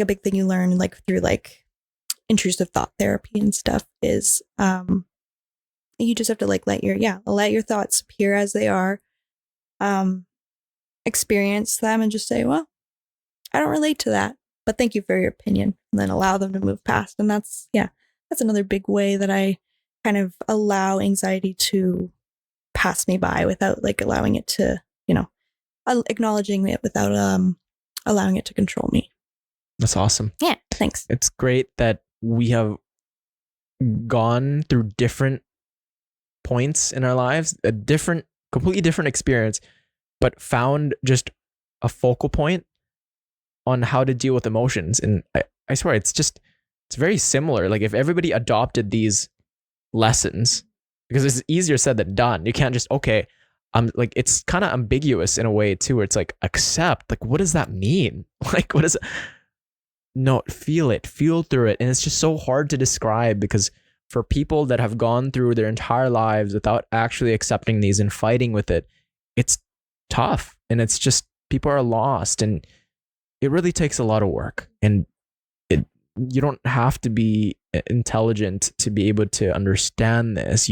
big thing you learn through intrusive thought therapy and stuff is you just have to let your thoughts appear as they are, experience them, and just say, well, I don't relate to that, but thank you for your opinion, and then allow them to move past. And that's another big way that I kind of allow anxiety to pass me by without allowing it to, acknowledging it without allowing it to control me. That's awesome. Yeah, thanks. It's great that we have gone through different points in our lives, completely different experience, but found just a focal point on how to deal with emotions. And I swear, it's just it's very similar. Like if everybody adopted these lessons, because it's easier said than done. You can't just, okay, like it's kind of ambiguous in a way too, where it's like accept, like what does that mean? Like what is it? No, feel through it. And it's just so hard to describe, because for people that have gone through their entire lives without actually accepting these and fighting with it, it's tough. And it's just, people are lost, and it really takes a lot of work. And you don't have to be intelligent to be able to understand this.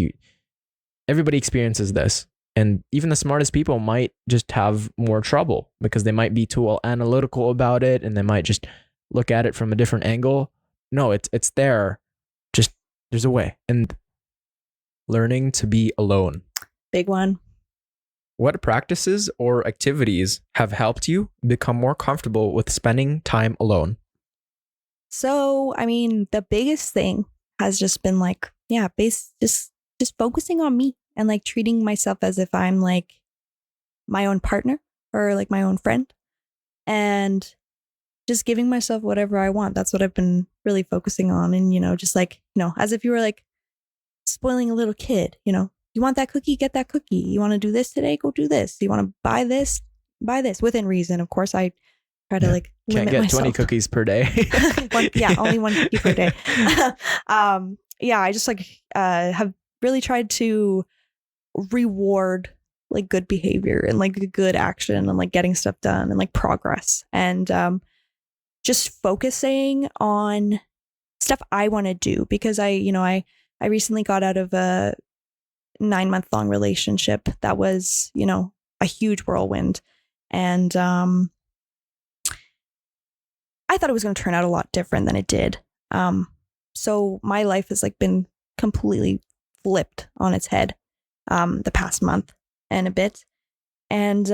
Everybody experiences this. And even the smartest people might just have more trouble because they might be too analytical about it, and they might just look at it from a different angle. No, it's there. Just there's a way. And learning to be alone. Big one. What practices or activities have helped you become more comfortable with spending time alone? So, I mean, the biggest thing has just been like, yeah, just focusing on me and like treating myself as if I'm like my own partner or like my own friend, and just giving myself whatever I want. That's what I've been really focusing on. And, just like, as if you were like spoiling a little kid, you want that cookie, get that cookie. You want to do this today, go do this. You want to buy this within reason. Of course, I try to like limit can't get myself. 20 cookies per day. Only one cookie per day. I just like have really tried to reward like good behavior and like good action and like getting stuff done and like progress, and just focusing on stuff I want to do, because I recently got out of a 9-month-long relationship that was, a huge whirlwind. And I thought it was going to turn out a lot different than it did. So my life has like been completely flipped on its head the past month and a bit. And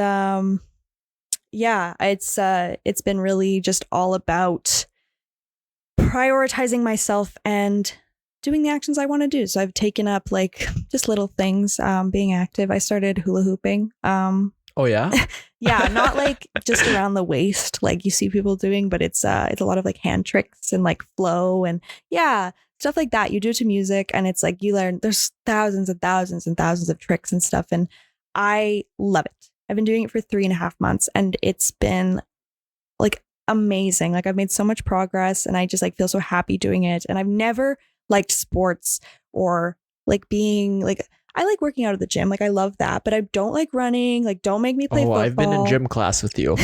it's been really just all about prioritizing myself and doing the actions I want to do. So I've taken up like just little things, being active. I started hula hooping. Oh yeah? Yeah, not like just around the waist like you see people doing, but it's a lot of like hand tricks and like flow and stuff like that. You do it to music, and it's like you learn, there's thousands and thousands and thousands of tricks and stuff, and I love it. I've been doing it for 3.5 months, and it's been like amazing. Like I've made so much progress, and I just like feel so happy doing it. And I've never liked sports or like being like, I like working out at the gym. Like I love that, but I don't like running. Like don't make me play football. I've been in gym class with you.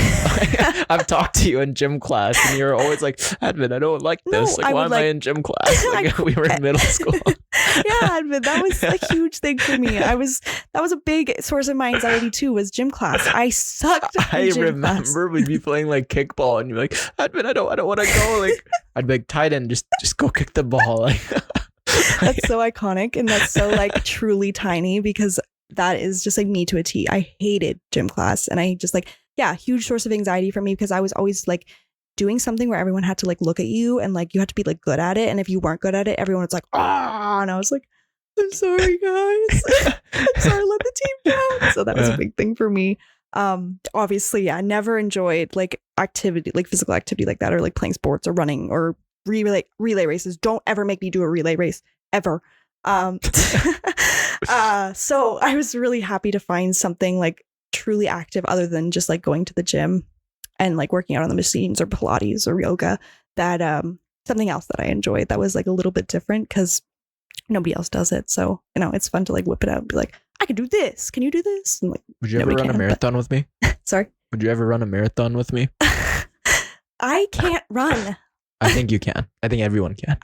I've talked to you in gym class, and you're always like, Advin, I don't like this. Like, why am I in gym class? Like we were in middle school. Yeah, Advin, that was a huge thing for me. That was a big source of my anxiety too, was gym class. I sucked in gym remember we'd be playing like kickball, and you're like, Advin, I don't want to go. Like I'd be like, Tynin, just go kick the ball. Like that's so iconic, and that's so like truly Tyni, because that is just like me to a T. I hated gym class, and I just like, huge source of anxiety for me, because I was always like doing something where everyone had to like look at you, and like you had to be like good at it, and if you weren't good at it, everyone was like, and I was like, I'm sorry guys. I'm sorry, let the team down. So that was a big thing for me. Obviously, I never enjoyed like activity, like physical activity like that, or like playing sports or running or relay races. Don't ever make me do a relay race ever. So I was really happy to find something like truly active other than just like going to the gym and like working out on the machines or Pilates or yoga, that something else that I enjoyed that was like a little bit different, because nobody else does it. So, it's fun to like whip it out and be like, I can do this. Can you do this? And like, would you ever run a marathon with me? Sorry? Would you ever run a marathon with me? I can't run. I think you can. I think everyone can.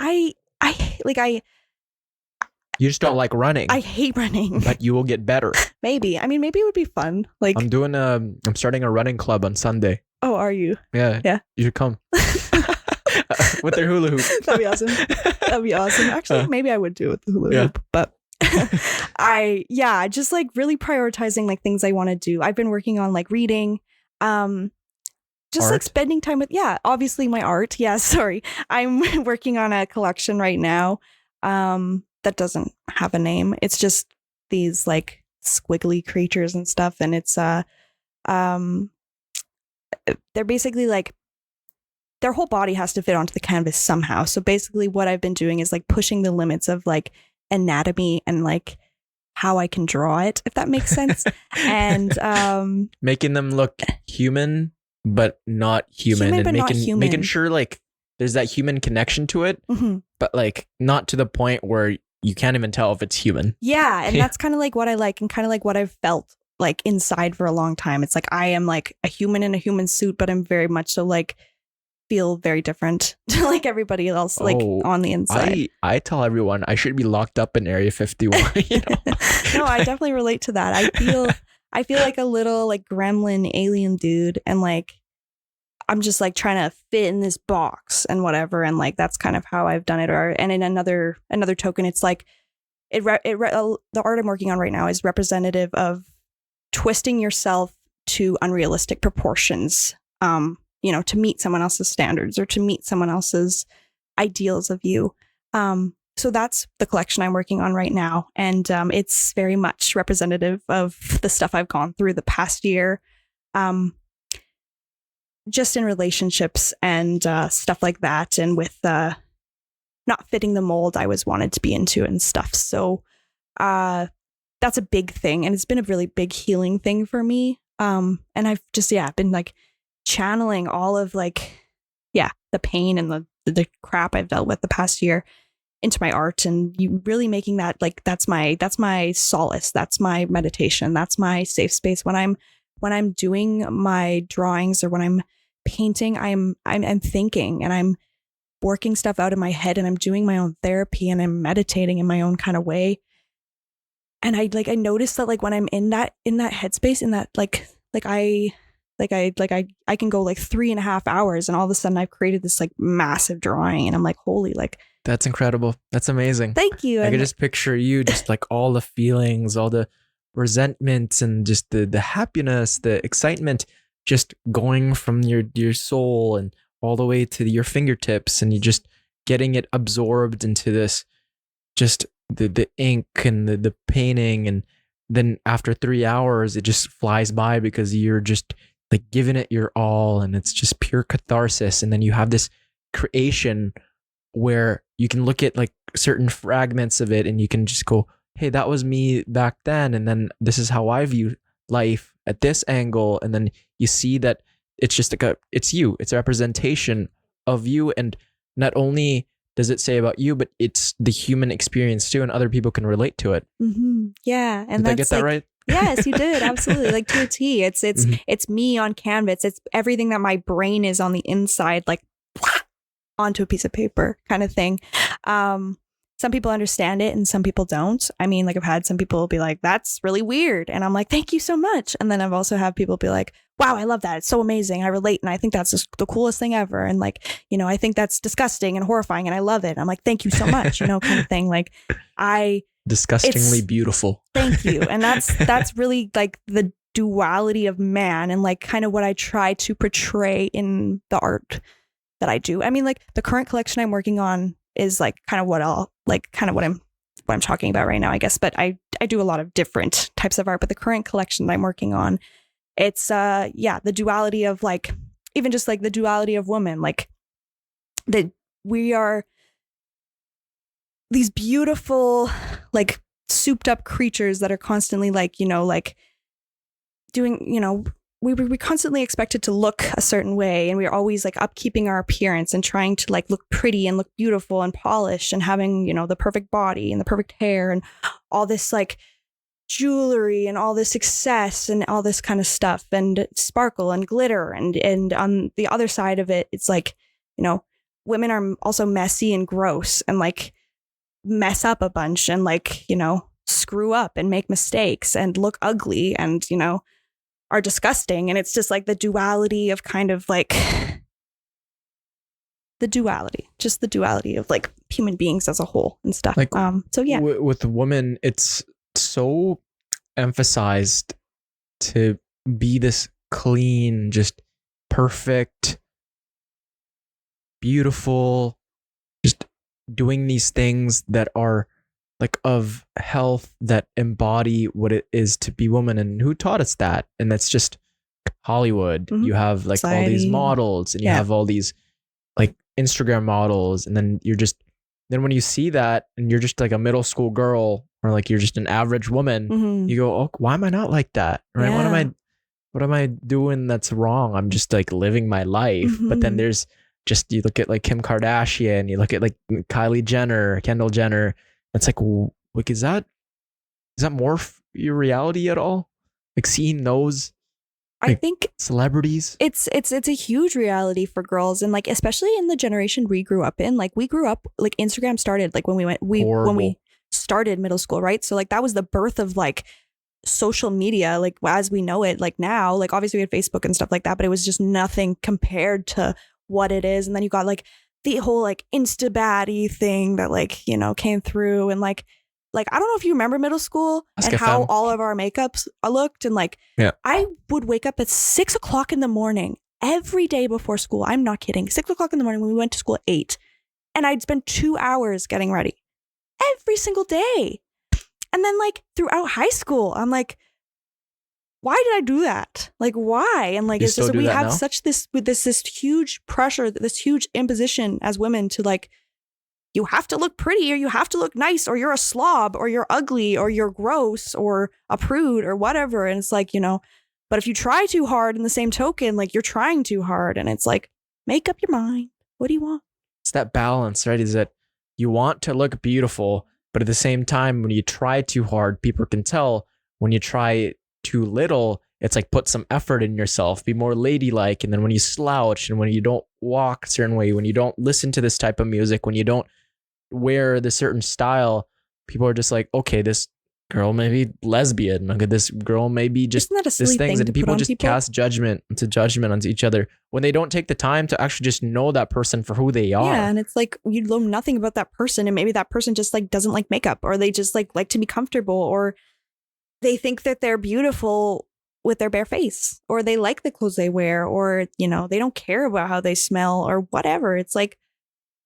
You just don't like running. I hate running. But you will get better. Maybe. I mean, maybe it would be fun. Like I'm starting a running club on Sunday. Oh, are you? Yeah. Yeah. You should come. With their hula hoop. That'd be awesome. That'd be awesome. Actually, maybe I would do it with the hula hoop. But just like really prioritizing like things I want to do. I've been working on like reading, just art? like spending time with, obviously my art. Yeah, sorry. I'm working on a collection right now that doesn't have a name. It's just these like squiggly creatures and stuff. And it's, they're basically like, their whole body has to fit onto the canvas somehow. So basically what I've been doing is like pushing the limits of like anatomy and like how I can draw it, if that makes sense. And making them look human, but not human, Human, and but not human. making sure like there's that human connection to it, mhm. but like not to the point where you can't even tell if it's human. Yeah. And Yeah. that's kind of like what I like and kind of like what I've felt like inside for a long time. It's like I am like a human in a human suit, but I'm very much so like feel very different to like everybody else, like Oh, on the inside. I tell everyone I should be locked up in Area 51. You know? No, I definitely relate to that. I feel like a little like gremlin alien dude, and like I'm just like trying to fit in this box and whatever, and like that's kind of how I've done it. Or and in another token, it's like the art I'm working on right now is representative of twisting yourself to unrealistic proportions. You know, to meet someone else's standards or to meet someone else's ideals of you. So that's the collection I'm working on right now. And it's very much representative of the stuff I've gone through the past year, just in relationships and stuff like that. And with not fitting the mold I was wanted to be into and stuff. So that's a big thing. And it's been a really big healing thing for me. And I've just, been like channeling all of like, the pain and the crap I've dealt with the past year into my art, and you really making that like that's my solace, that's my meditation, that's my safe space when I'm doing my drawings or when I'm painting. I'm thinking and I'm working stuff out in my head, and I'm doing my own therapy, and I'm meditating in my own kind of way. And I noticed that like when I'm in that headspace, in that I can go like 3.5 hours, and all of a sudden I've created this like massive drawing, and I'm like, holy, like That's incredible. That's amazing. thank you. I And could just picture you, just like all the feelings, all the resentments, and just the happiness, the excitement, just going from your soul and all the way to your fingertips, and you just getting it absorbed into this, just the ink and the painting, and then after 3 hours, it just flies by because you're just like giving it your all, and it's just pure catharsis. And then you have this creation where you can look at like certain fragments of it, and you can just go, hey, that was me back then, and then this is how I view life at this angle. And then you see that it's just like it's you, it's a representation of you. And not only does it say about you, but it's the human experience too, and other people can relate to it. mm-hmm. Yeah, and Did I that's get that like, right? yes, you did. Absolutely. Like to a T. It's me on canvas. It's everything that my brain is on the inside, like onto a piece of paper kind of thing. Some people understand it and some people don't. I mean, like I've had some people be like, that's really weird. And I'm like, thank you so much. And then I've also had people be like, wow, I love that. It's so amazing. I relate. And I think that's just the coolest thing ever. And like, you know, I think that's disgusting and horrifying and I love it. And I'm like, thank you so much, you know, kind of thing. Like Disgustingly beautiful. Thank you. And that's really like the duality of man, and like kind of what I try to portray in the art that I do. I mean, like the current collection I'm working on is like kind of what I'm talking about right now, I guess. But I do a lot of different types of art. But the current collection that I'm working on, it's the duality of like, even just like the duality of woman, like that we are these beautiful, like souped up creatures that are constantly like, you know, like doing, you know, we constantly expected to look a certain way, and we're always like upkeeping our appearance and trying to like look pretty and look beautiful and polished and having, you know, the perfect body and the perfect hair and all this like jewelry and all this success and all this kind of stuff and sparkle and glitter. And on the other side of it, it's like, you know, women are also messy and gross and like mess up a bunch and like, you know, screw up and make mistakes and look ugly and, you know, are disgusting. And it's just like the duality of kind of like the duality of like human beings as a whole and stuff. Like, so yeah. With women, it's so emphasized to be this clean, just perfect, beautiful, just doing these things that are like of health, that embody what it is to be woman. And who taught us that? And that's just Hollywood. Mm-hmm. You have like Society. all these models, and you have all these like Instagram models, and then then when you see that and you're just like a middle school girl or like you're just an average woman, Mhm. you go, oh, why am I not like that? Right? Yeah. What am I doing that's wrong? I'm just like living my life. But then Mhm. there's just, you look at like Kim Kardashian, you look at like Kylie Jenner, Kendall Jenner. It's like, is that more your reality at all? Like seeing those I like think celebrities? it's a huge reality for girls, and like especially in the generation we grew up in. Like we grew up, like Instagram started like when when Horrible. we started middle school, right? So like that was the birth of like social media, like as we know it, like now. Like obviously we had Facebook and stuff like that, but it was just nothing compared to what it is. And then you got like the whole like insta baddie thing that like, you know, came through, and like I don't know if you remember middle school Ask and how FM. all of our makeups looked, and like Yeah. I would wake up at 6 o'clock in the morning every day before school. I'm not kidding. 6 o'clock in the morning when we went to school at 8, and I'd spend 2 hours getting ready every single day. And then like throughout high school, I'm like, why did I do that? Like, why? And like, You it's still just that do we that have now? such this huge pressure, this huge imposition as women to like, you have to look pretty, or you have to look nice, or you're a slob, or you're ugly, or you're gross, or a prude, or whatever. And it's like, you know, but if you try too hard in the same token, like you're trying too hard. And it's like, make up your mind. What do you want? It's that balance, right? Is that you want to look beautiful, but at the same time, when you try too hard, people can tell. When you try too little, it's like put some effort in yourself, be more ladylike. And then when you slouch and when you don't walk a certain way, when you don't listen to this type of music, when you don't wear the certain style, people are just like, okay, this girl may be lesbian. Look at this girl may be just Isn't that a this silly things, thing to and put people on just people? cast judgment onto each other when they don't take the time to actually just know that person for who they are. Yeah, and it's like you know nothing about that person, and maybe that person just like doesn't like makeup, or they just like to be comfortable, or they think that they're beautiful with their bare face, or they like the clothes they wear, or you know they don't care about how they smell or whatever. It's like,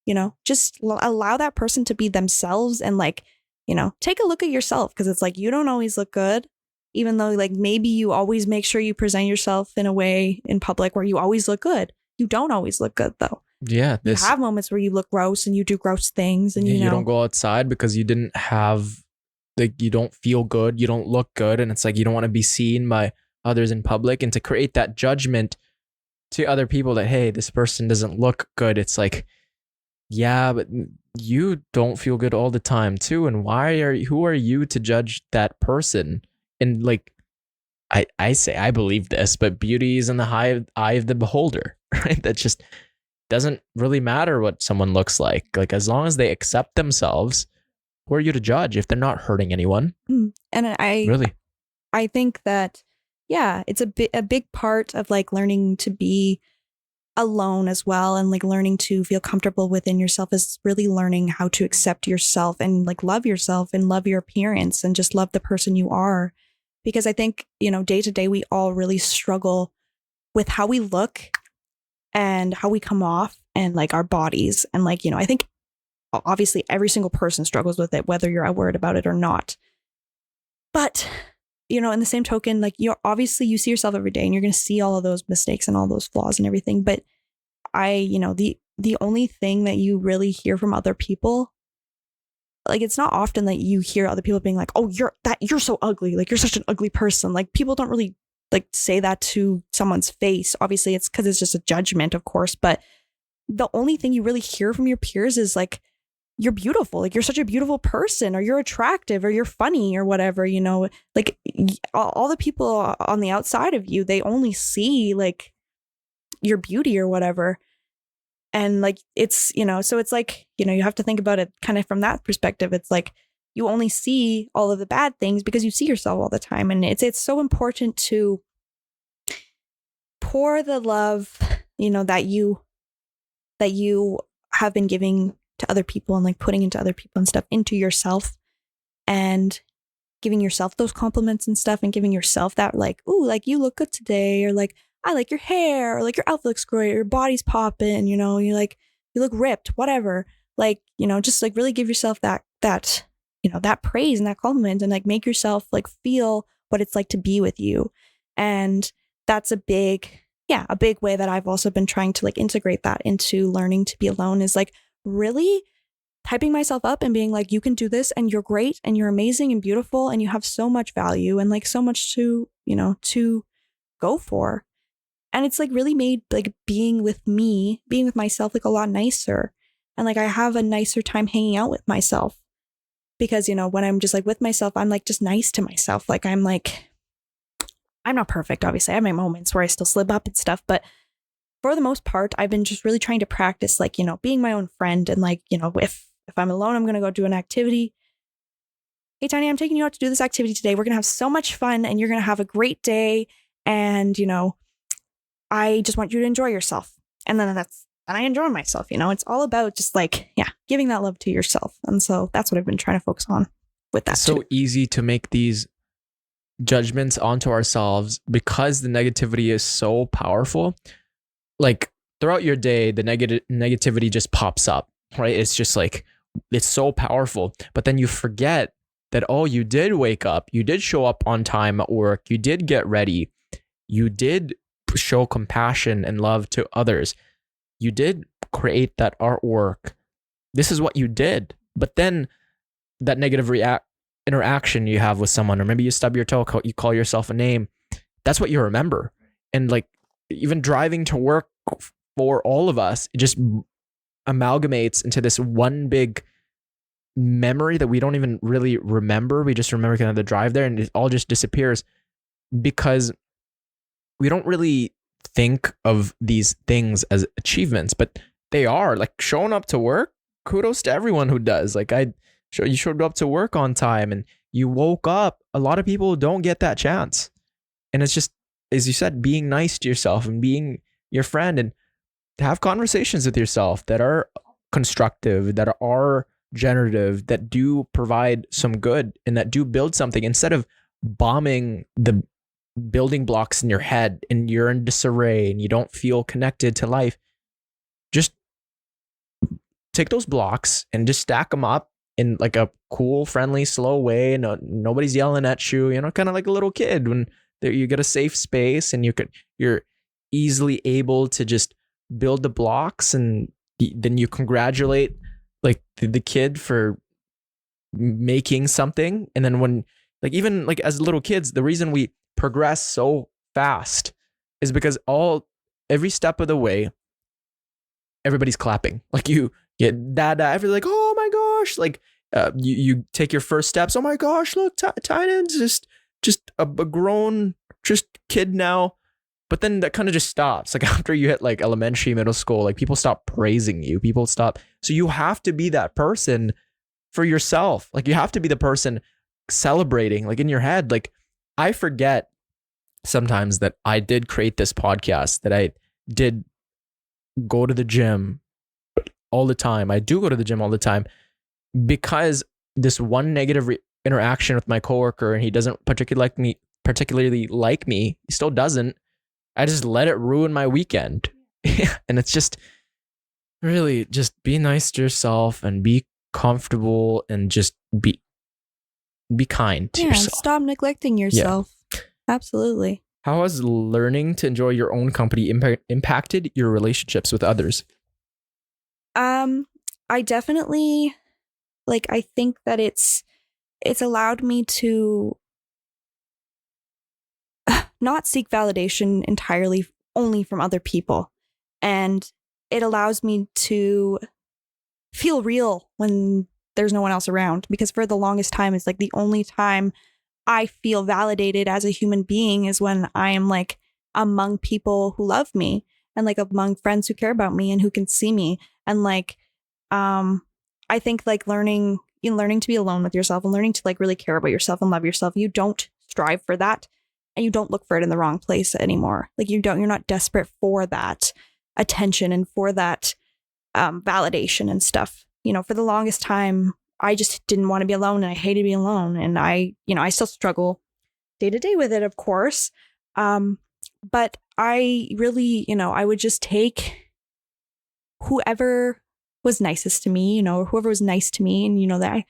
you know, just allow that person to be themselves, and like, you know, take a look at yourself, because it's like you don't always look good, even though like maybe you always make sure you present yourself in a way in public where you always look good. You don't always look good though. Yeah, You have moments where you look gross and you do gross things, and you know, don't go outside because you didn't have, like, you don't feel good, you don't look good, and it's like you don't want to be seen by others in public, and to create that judgment to other people that, hey, this person doesn't look good. It's like, yeah, but you don't feel good all the time too, and who are you to judge that person? And like, I say, I believe this, but beauty is in the eye of the beholder, right? That just doesn't really matter what someone looks like. Like, as long as they accept themselves, who are you to judge if they're not hurting anyone? and Really? I think that, yeah, it's a big part of like learning to be alone as well, and like learning to feel comfortable within yourself is really learning how to accept yourself and like love yourself and love your appearance and just love the person you are. Because I think, you know, day to day, we all really struggle with how we look and how we come off, and like our bodies. And like, you know, I think obviously every single person struggles with it, whether you're worried about it or not. But, you know, in the same token, like you're obviously, you see yourself every day and you're going to see all of those mistakes and all those flaws and everything. But you know, the only thing that you really hear from other people, like it's not often that you hear other people being like, oh, you're so ugly. Like you're such an ugly person. Like people don't really like say that to someone's face. Obviously it's because it's just a judgment, of course. But the only thing you really hear from your peers is like, you're beautiful, like you're such a beautiful person, or you're attractive, or you're funny, or whatever, you know, like all the people on the outside of you, they only see like your beauty or whatever. And like, it's, you know, so it's like, you know, you have to think about it kind of from that perspective. It's like, you only see all of the bad things because you see yourself all the time. And it's so important to pour the love, you know, that you have been giving to other people and like putting into other people and stuff into yourself, and giving yourself those compliments and stuff, and giving yourself that like, ooh, like you look good today, or like, I like your hair, or like your outfit looks great, or your body's popping, you know, you look ripped, whatever. Like, you know, just like really give yourself that, you know, that praise and that compliment, and like make yourself like feel what it's like to be with you. And that's a big a big way that I've also been trying to like integrate that into learning to be alone is like really hyping myself up and being like, you can do this and you're great and you're amazing and beautiful and you have so much value and like so much to, to go for. And it's like really made like being with myself like a lot nicer. And like I have a nicer time hanging out with myself because, when I'm just like with myself, I'm like just nice to myself. Like I'm not perfect, obviously. I have my moments where I still slip up and stuff, but for the most part, I've been just really trying to practice like, being my own friend and like, if I'm alone, I'm going to go do an activity. Hey, Tyni, I'm taking you out to do this activity today. We're going to have so much fun and you're going to have a great day. And, I just want you to enjoy yourself. And then I enjoy myself, it's all about just like, giving that love to yourself. And so that's what I've been trying to focus on with that. It's so easy to make these judgments onto ourselves because the negativity is so powerful. Like throughout your day, the negativity just pops up, right? It's just like, it's so powerful. But then you forget that, oh, you did wake up, you did show up on time at work, you did get ready, you did show compassion and love to others, you did create that artwork. This is what you did. But then that negative interaction you have with someone, or maybe you stub your toe, you call yourself a name, that's what you remember. And like even driving to work for all of us, it just amalgamates into this one big memory that we don't even really remember. We just remember kind of the drive there, and it all just disappears because we don't really think of these things as achievements, but they are. Like showing up to work, kudos to everyone who does. Like you showed up to work on time and you woke up. A lot of people don't get that chance. And it's just, as you said, being nice to yourself and being your friend and to have conversations with yourself that are constructive, that are generative, that do provide some good and that do build something, instead of bombing the building blocks in your head and you're in disarray and you don't feel connected to life. Just take those blocks and just stack them up in like a cool, friendly, slow way. Nobody's yelling at you, kind of like a little kid when you get a safe space and you're easily able to just build the blocks, and then you congratulate like the kid for making something. And then when like even like as little kids, the reason we progress so fast is because every step of the way everybody's clapping. Like you get dada, everybody's like, oh my gosh, like you take your first steps, oh my gosh, look, Tynin's just a grown just kid now. But then that kind of just stops. Like after you hit like elementary, middle school, like people stop praising you, people stop. So you have to be that person for yourself. Like you have to be the person celebrating, like in your head. Like I forget sometimes that I did create this podcast, that I did go to the gym all the time. I do go to the gym all the time because this one negative interaction with my coworker, and he doesn't particularly like me. He still doesn't. I just let it ruin my weekend. And it's just really just be nice to yourself and be comfortable and just be kind to yourself. Stop neglecting yourself. Yeah. Absolutely. How has learning to enjoy your own company impacted your relationships with others? I definitely I think that it's allowed me to not seek validation entirely only from other people. And it allows me to feel real when there's no one else around, because for the longest time, it's like the only time I feel validated as a human being is when I am like among people who love me and like among friends who care about me and who can see me. And like, I think like learning to be alone with yourself and learning to like really care about yourself and love yourself. You don't strive for that. And you don't look for it in the wrong place anymore. Like you're not desperate for that attention and for that validation and stuff. For the longest time, I just didn't want to be alone and I hated being alone. And I still struggle day to day with it, of course. But I really, I would just take whoever was nicest to me, or whoever was nice to me. And, that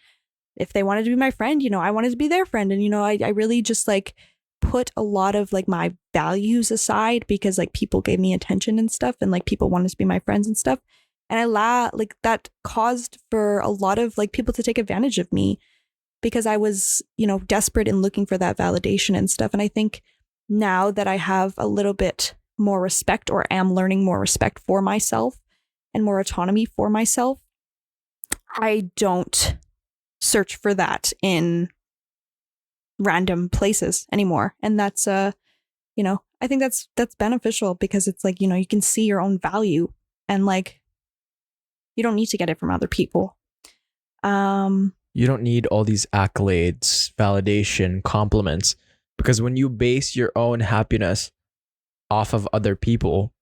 if they wanted to be my friend, I wanted to be their friend. And, I really just like put a lot of like my values aside because like people gave me attention and stuff, and like people wanted to be my friends and stuff. And like that caused for a lot of like people to take advantage of me because I was, desperate and looking for that validation and stuff. And I think now that I have a little bit more respect, or am learning more respect for myself and more autonomy for myself, I don't search for that in random places anymore. And that's I think that's beneficial because it's like, you can see your own value, and like you don't need to get it from other people. You don't need all these accolades, validation, compliments, because when you base your own happiness off of other people,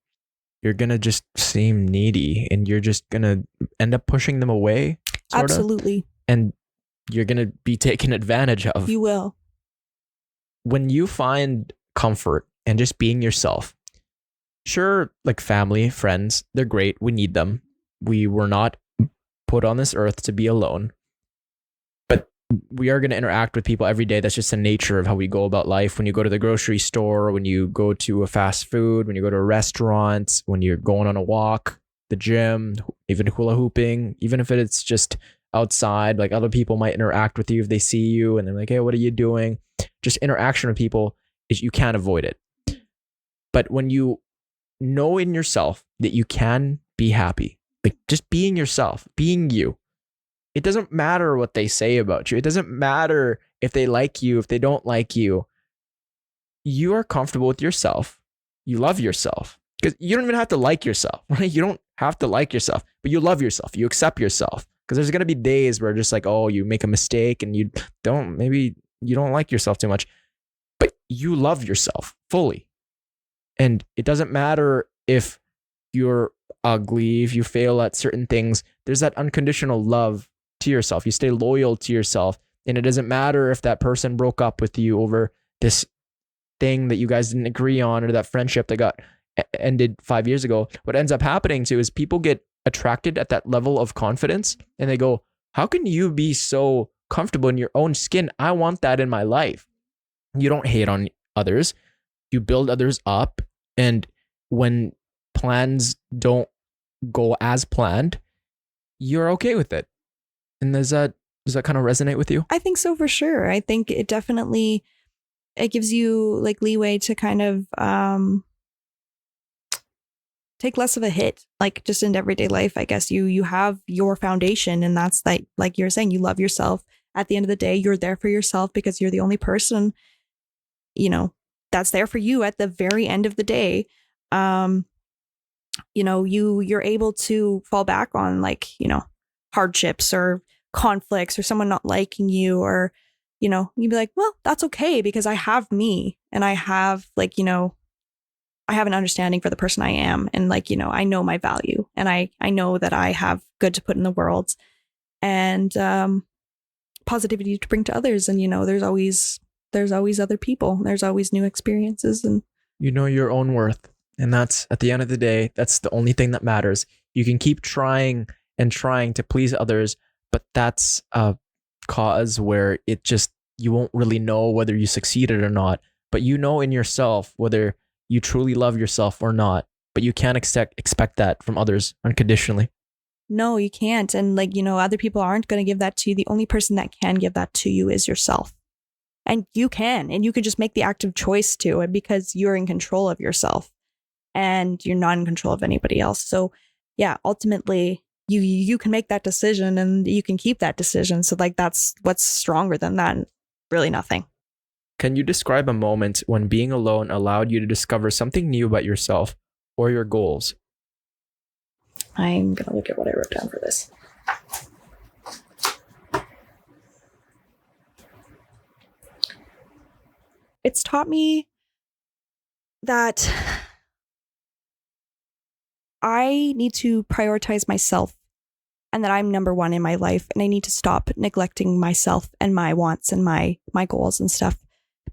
you're gonna just seem needy, and you're just gonna end up pushing them away. Absolutely. And you're gonna be taken advantage of. You will. When you find comfort and just being yourself, sure, like family, friends, they're great. We need them. We were not put on this earth to be alone. But we are going to interact with people every day. That's just the nature of how we go about life. When you go to the grocery store, when you go to a fast food, when you go to a restaurant, when you're going on a walk, the gym, even hula hooping, even if it's just outside, like other people might interact with you if they see you and they're like, hey, what are you doing? Just interaction with people, is you can't avoid it. But when you know in yourself that you can be happy, like just being yourself, being you, it doesn't matter what they say about you. It doesn't matter if they like you, if they don't like you. You are comfortable with yourself. You love yourself, because you don't even have to like yourself, right? You don't have to like yourself, but you love yourself. You accept yourself, because there's going to be days where just like, oh, you make a mistake and maybe you don't like yourself too much, but you love yourself fully. And it doesn't matter if you're ugly, if you fail at certain things, there's that unconditional love to yourself. You stay loyal to yourself. And it doesn't matter if that person broke up with you over this thing that you guys didn't agree on, or that friendship that got ended 5 years ago. What ends up happening too is people get attracted at that level of confidence, and they go, how can you be so comfortable in your own skin? I want that in my life. You don't hate on others. You build others up. And when plans don't go as planned, you're okay with it. And does that kind of resonate with you? I think so, for sure. I think it definitely, it gives you like leeway to kind of take less of a hit, like just in everyday life. I guess you have your foundation, and that's like you're saying, you love yourself. At the end of the day, you're there for yourself because you're the only person, that's there for you at the very end of the day. You're able to fall back on like, hardships or conflicts or someone not liking you, or, you'd be like, well, that's okay because I have me, and I have like, I have an understanding for the person I am. And like, I know my value, and I know that I have good to put in the world, and positivity to bring to others. And, there's always other people. There's always new experiences, and you know your own worth. And that's, at the end of the day, that's the only thing that matters. You can keep trying and trying to please others, but that's a cause where you won't really know whether you succeeded or not. But you know in yourself whether you truly love yourself or not. But you can't expect that from others unconditionally. No, you can't. And like, other people aren't going to give that to you. The only person that can give that to you is yourself. And you can just make the active choice to it, because you're in control of yourself and you're not in control of anybody else. So yeah, ultimately you can make that decision, and you can keep that decision. So like, that's what's stronger than that. Really nothing. Can you describe a moment when being alone allowed you to discover something new about yourself or your goals? I'm going to look at what I wrote down for this. It's taught me that I need to prioritize myself, and that I'm number one in my life, and I need to stop neglecting myself and my wants and my goals and stuff.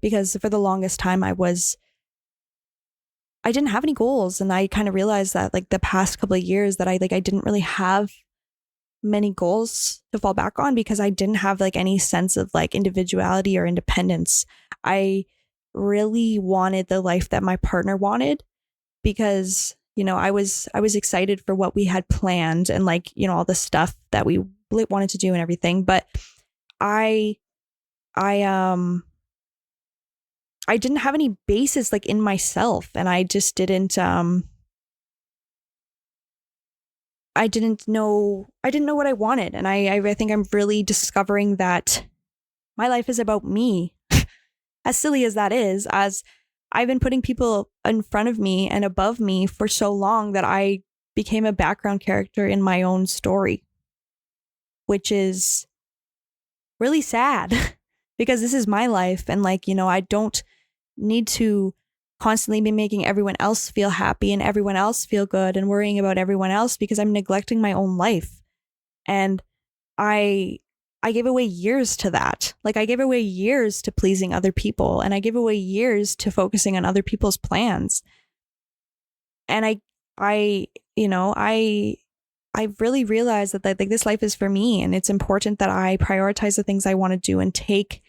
Because for the longest time I didn't have any goals, and I kind of realized that like the past couple of years that I didn't really have many goals to fall back on, because I didn't have like any sense of like individuality or independence. I really wanted the life that my partner wanted because, I was excited for what we had planned and like, all the stuff that we wanted to do and everything. But I didn't have any basis like in myself, and I just didn't I didn't know what I wanted. And I think I'm really discovering that my life is about me. As silly as that is, as I've been putting people in front of me and above me for so long that I became a background character in my own story, which is really sad because this is my life. And like, I don't need to constantly be making everyone else feel happy and everyone else feel good and worrying about everyone else because I'm neglecting my own life. And I gave away years to that. Like I gave away years to pleasing other people, and I gave away years to focusing on other people's plans. And I really realized that like this life is for me, and it's important that I prioritize the things I want to do and take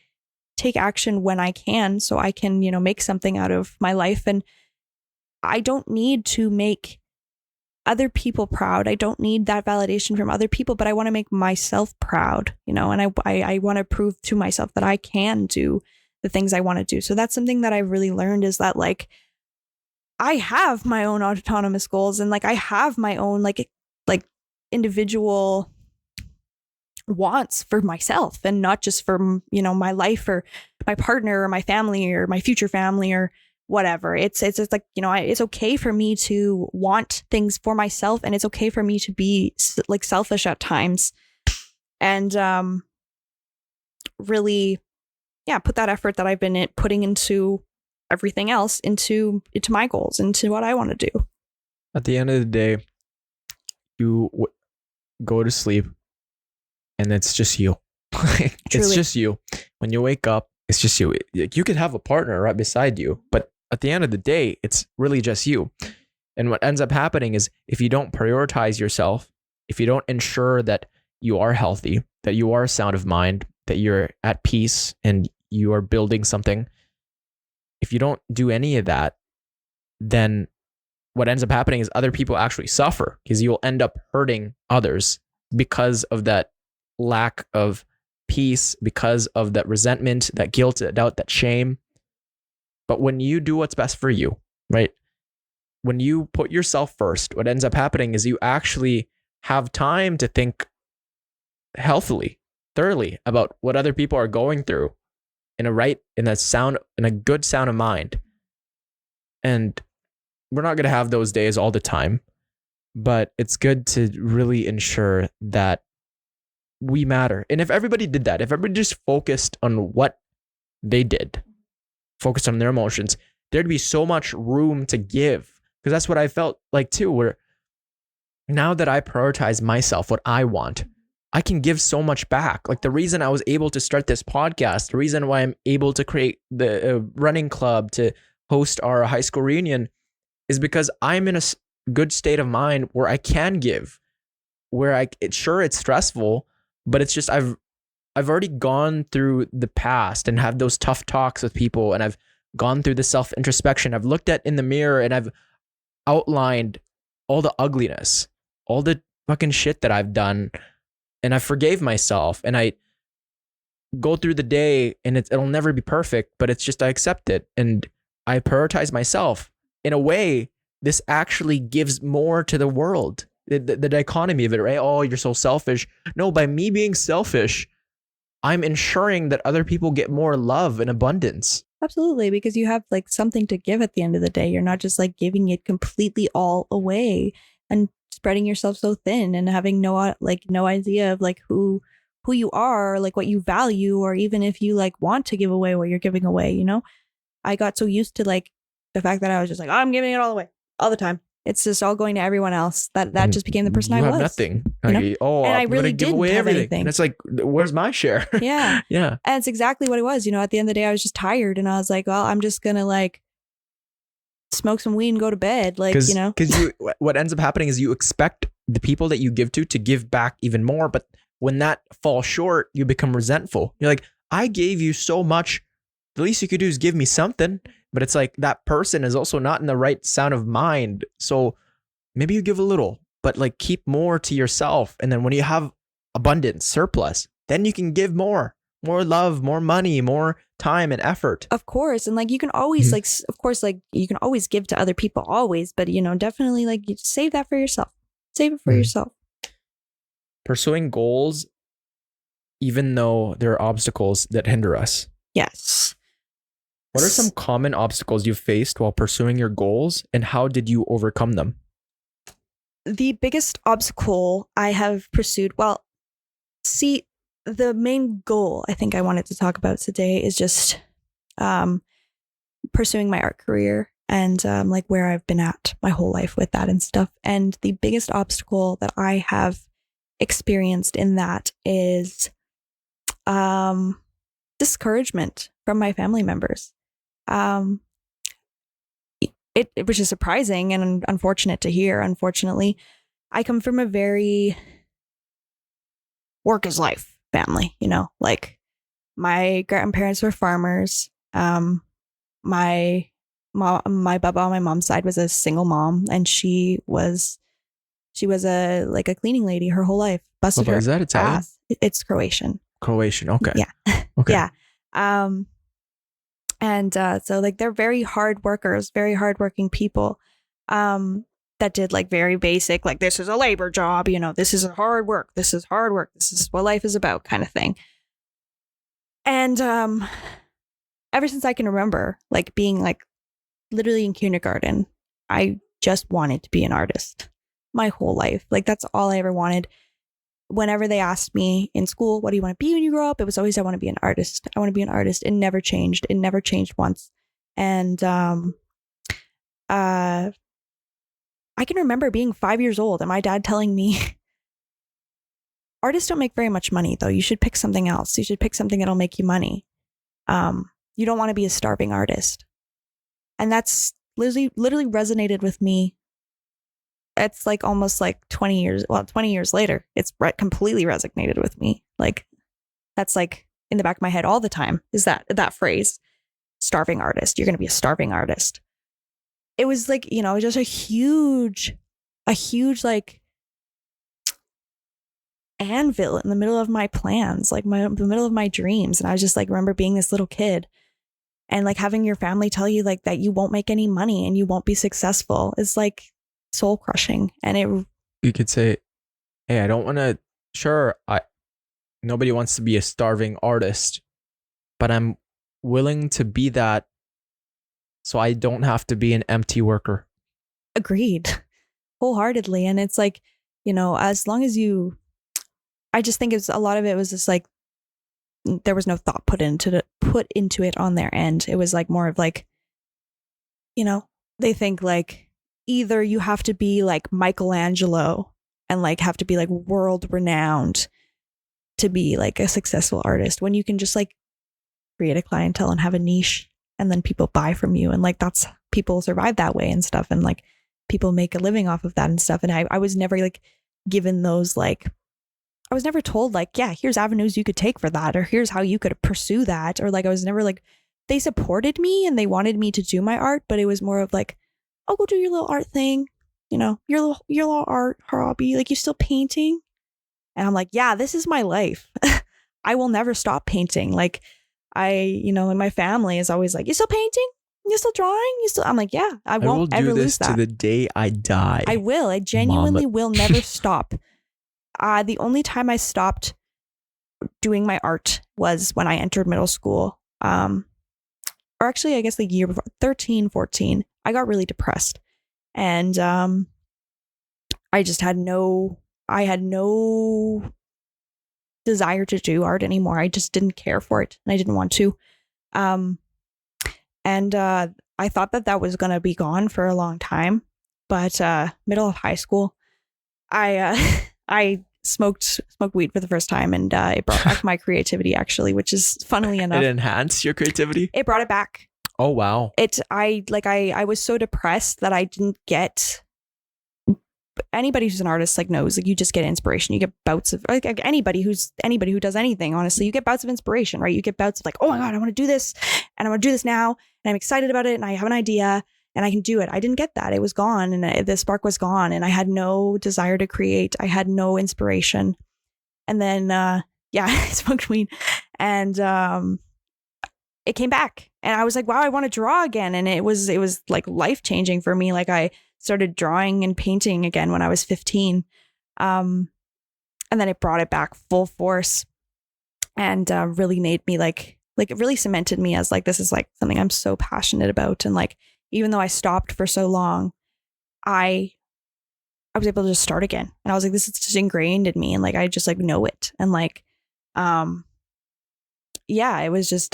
action when I can, so I can, make something out of my life. And I don't need to make other people proud. I don't need that validation from other people, but I want to make myself proud, and I want to prove to myself that I can do the things I want to do. So that's something that I really learned, is that like I have my own autonomous goals, and like I have my own like individual wants for myself, and not just for, my life or my partner or my family or my future family or whatever. It's like, it's okay for me to want things for myself, and it's okay for me to be like selfish at times, and really, put that effort that I've been putting into everything else into my goals, into what I want to do. At the end of the day, you go to sleep and it's just you. It's just you. When you wake up, it's just you. You could have a partner right beside you, but at the end of the day, it's really just you. And what ends up happening is, if you don't prioritize yourself, if you don't ensure that you are healthy, that you are sound of mind, that you're at peace and you are building something, if you don't do any of that, then what ends up happening is other people actually suffer, because you'll end up hurting others because of that lack of peace, because of that resentment, that guilt, that doubt, that shame. But when you do what's best for you, right? When you put yourself first, what ends up happening is you actually have time to think healthily, thoroughly about what other people are going through in a good sound of mind. And we're not going to have those days all the time, but it's good to really ensure that we matter. And if everybody did that, if everybody just focused on what they did, focused on their emotions, there'd be so much room to give. Because that's what I felt like too, where now that I prioritize myself, what I want, I can give so much back. Like the reason I was able to start this podcast, the reason why I'm able to create the running club, to host our high school reunion, is because I'm in a good state of mind where I can give, where it's stressful, but it's just, I've already gone through the past and have those tough talks with people, and I've gone through the self-introspection. I've looked at in the mirror and I've outlined all the ugliness, all the fucking shit that I've done, and I forgave myself, and I go through the day, and it'll never be perfect, but it's just, I accept it and I prioritize myself. In a way, this actually gives more to the world. The dichotomy of it, right? Oh, you're so selfish. No, by me being selfish, I'm ensuring that other people get more love and abundance. Absolutely, because you have like something to give at the end of the day. You're not just like giving it completely all away and spreading yourself so thin and having no idea of like who you are, or like what you value, or even if you like want to give away what you're giving away, I got so used to like the fact that I was just like, oh, I'm giving it all away all the time. It's just all going to everyone else. That just became the person I was. You have nothing. Like, oh, and I'm really going to give away everything. Anything. And it's like, where's my share? Yeah. Yeah. And it's exactly what it was. At the end of the day, I was just tired, and I was like, well, I'm just going to like smoke some weed and go to bed. Like, Because what ends up happening is you expect the people that you give to give back even more. But when that falls short, you become resentful. You're like, I gave you so much the least you could do is give me something. But it's like that person is also not in the right sound of mind. So maybe you give a little, but like keep more to yourself. And then when you have abundance, surplus, then you can give more love, more money, more time and effort. Of course. And like, you can always like, of course, like you can always give to other people always, but you know, definitely like you save that for yourself. Save it for yourself. Pursuing goals, even though there are obstacles that hinder us. Yes. What are some common obstacles you've faced while pursuing your goals, and how did you overcome them? The biggest obstacle I have pursued, well, see, the main goal I think I wanted to talk about today is just pursuing my art career and like where I've been at my whole life with that and stuff. And the biggest obstacle that I have experienced in that is discouragement from my family members. Which is surprising and unfortunate to hear. Unfortunately, I come from a very work is life family, you know, like my grandparents were farmers. My baba on my mom's side was a single mom, and she was a cleaning lady her whole life. Busted her. Is that Italian? Ass. It's Croatian. Croatian. Okay. Yeah. Okay. Yeah. And so like they're very hard workers, very hardworking people that did like very basic, like this is a labor job, you know, this is hard work. This is hard work. This is what life is about kind of thing. And ever since I can remember, like being like literally in kindergarten, I just wanted to be an artist my whole life. Like that's all I ever wanted. Whenever they asked me in school, what do you want to be when you grow up? It was always, I want to be an artist. I want to be an artist. It never changed. It never changed once. And I can remember being 5 years old and my dad telling me, artists don't make very much money though. You should pick something else. You should pick something that'll make you money. You don't want to be a starving artist. And that's literally resonated with me. It's like almost like 20 years later, it's completely resonated with me. Like that's like in the back of my head all the time is that phrase, starving artist. You're going to be a starving artist. It was like, you know, just a huge like anvil in the middle of my plans, like the middle of my dreams. And I was just like, remember being this little kid and like having your family tell you like that you won't make any money and you won't be successful. It's like soul crushing. And you could say, hey, I don't want to, nobody wants to be a starving artist, but I'm willing to be that so I don't have to be an empty worker. Agreed. Wholeheartedly. And it's like, you know, as long as I just think a lot of it was just like, there was no thought put into it on their end. It was like more of like, you know, they think like, either you have to be like Michelangelo and like have to be like world renowned to be like a successful artist, when you can just like create a clientele and have a niche and then people buy from you. And like that's people survive that way and stuff. And like people make a living off of that and stuff. And I was never like given those like, I was never told like, yeah, here's avenues you could take for that, or here's how you could pursue that. Or like I was never like, they supported me and they wanted me to do my art, but it was more of like, oh, go do your little art thing, you know, your little art hobby. Like, you still painting? And I'm like, yeah, this is my life. I will never stop painting. Like and my family is always like, you still painting? You still drawing? I'm like, yeah, I won't ever lose that. I will do this to the day I die. I will. I genuinely will never stop. The only time I stopped doing my art was when I entered middle school. Or actually, I guess the year before, 13, 14. I got really depressed and I just had no desire to do art anymore. I just didn't care for it and I didn't want to. I thought that was going to be gone for a long time, but middle of high school, I smoked weed for the first time and it brought back my creativity actually, which is funnily enough. It enhanced your creativity? It brought it back. Oh, wow. I was so depressed that I didn't get, anybody who's an artist like knows, like you just get inspiration. You get bouts of like anybody who does anything, honestly, you get bouts of inspiration, right? You get bouts of like, oh my God, I want to do this. and I'm going to do this now. And I'm excited about it. And I have an idea and I can do it. I didn't get that. It was gone. And the spark was gone. And I had no desire to create. I had no inspiration. And then, I smoked weed and, it came back and I was like, wow, I want to draw again. And it was like life changing for me. Like I started drawing and painting again when I was 15. And then it brought it back full force and really made me like it really cemented me as like, this is like something I'm so passionate about. And like, even though I stopped for so long, I was able to just start again. And I was like, this is just ingrained in me. And like, I just like know it. And like, it was just,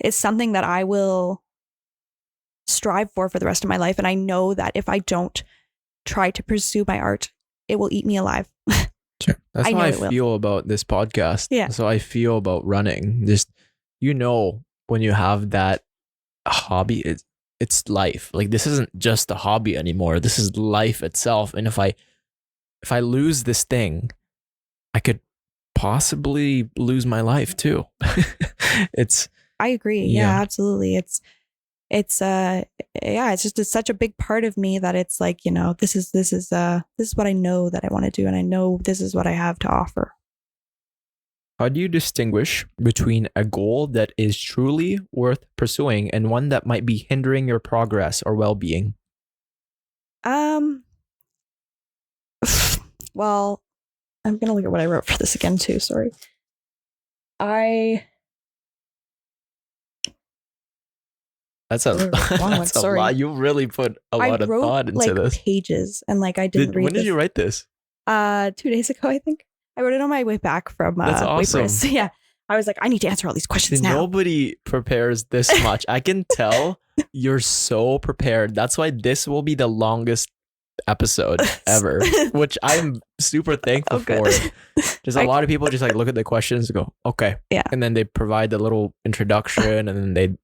it's something that I will strive for the rest of my life. And I know that if I don't try to pursue my art, it will eat me alive. Sure. That's how I feel about this podcast. Yeah. So I feel about running. Just, when you have that hobby, it's life. Like this isn't just a hobby anymore. This is life itself. And if I lose this thing, I could possibly lose my life too. I agree. Yeah, absolutely. It's such a big part of me that it's like, this is what I know that I want to do. And I know this is what I have to offer. How do you distinguish between a goal that is truly worth pursuing and one that might be hindering your progress or well-being? Well, I'm going to look at what I wrote for this again too. Sorry. That's a lot. You really put a lot of thought into this. Pages and like I didn't read. When did you write this? 2 days ago, I think. I wrote it on my way back from. That's awesome. Waitress. Yeah, I was like, I need to answer all these questions now. Nobody prepares this much. I can tell you're so prepared. That's why this will be the longest episode ever, which I'm super thankful for. Just a lot of people just like look at the questions and go, okay, yeah, and then they provide the little introduction, and then they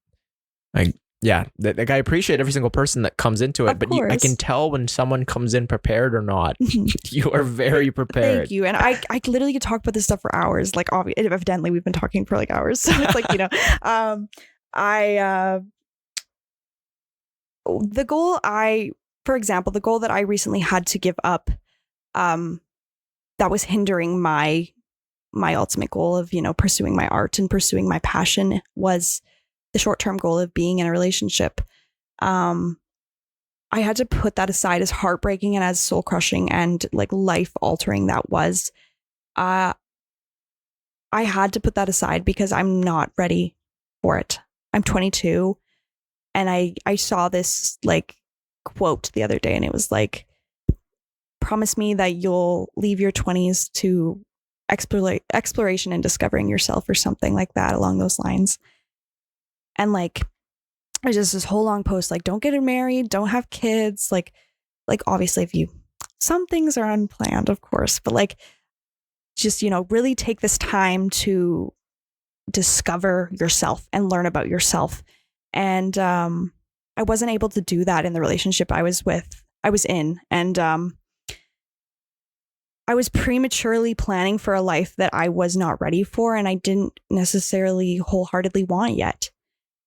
like. Yeah, like I appreciate every single person that comes into it, but I can tell when someone comes in prepared or not. You are very prepared. Thank you. And I literally could talk about this stuff for hours. Like evidently we've been talking for like hours. So it's like, the goal the goal that I recently had to give up, that was hindering my ultimate goal of, pursuing my art and pursuing my passion was the short-term goal of being in a relationship. I had to put that aside, as heartbreaking and as soul-crushing and like life-altering that was. I had to put that aside because I'm not ready for it. I'm 22 and I saw this like quote the other day and it was like, promise me that you'll leave your 20s to exploration and discovering yourself or something like that along those lines. And like, there's just this whole long post, like, don't get married, don't have kids. Like obviously some things are unplanned, of course, but like, just, really take this time to discover yourself and learn about yourself. And, I wasn't able to do that in the relationship I was in. And, I was prematurely planning for a life that I was not ready for. And I didn't necessarily wholeheartedly want yet.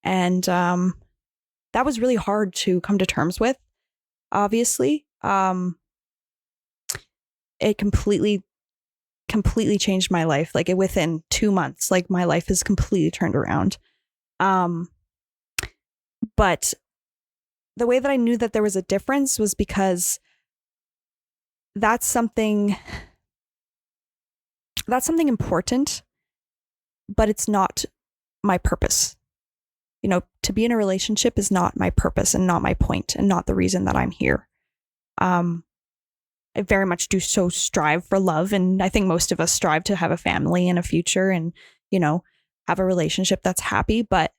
And that was really hard to come to terms with, obviously. It completely changed my life. Like within 2 months, like my life has completely turned around. But the way that I knew that there was a difference was because that's something important, but it's not my purpose. To be in a relationship is not my purpose and not my point and not the reason that I'm here. I very much do so strive for love. And I think most of us strive to have a family and a future and, have a relationship that's happy. But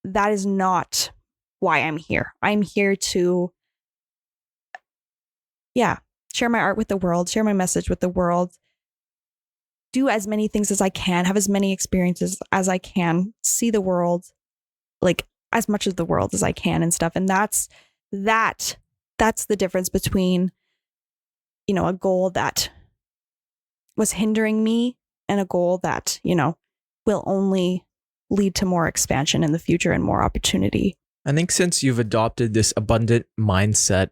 that is not why I'm here. I'm here to, share my art with the world, share my message with the world, do as many things as I can, have as many experiences as I can, see the world, like as much of the world as I can and stuff. And that's the difference between, a goal that was hindering me and a goal that, will only lead to more expansion in the future and more opportunity. I think since you've adopted this abundant mindset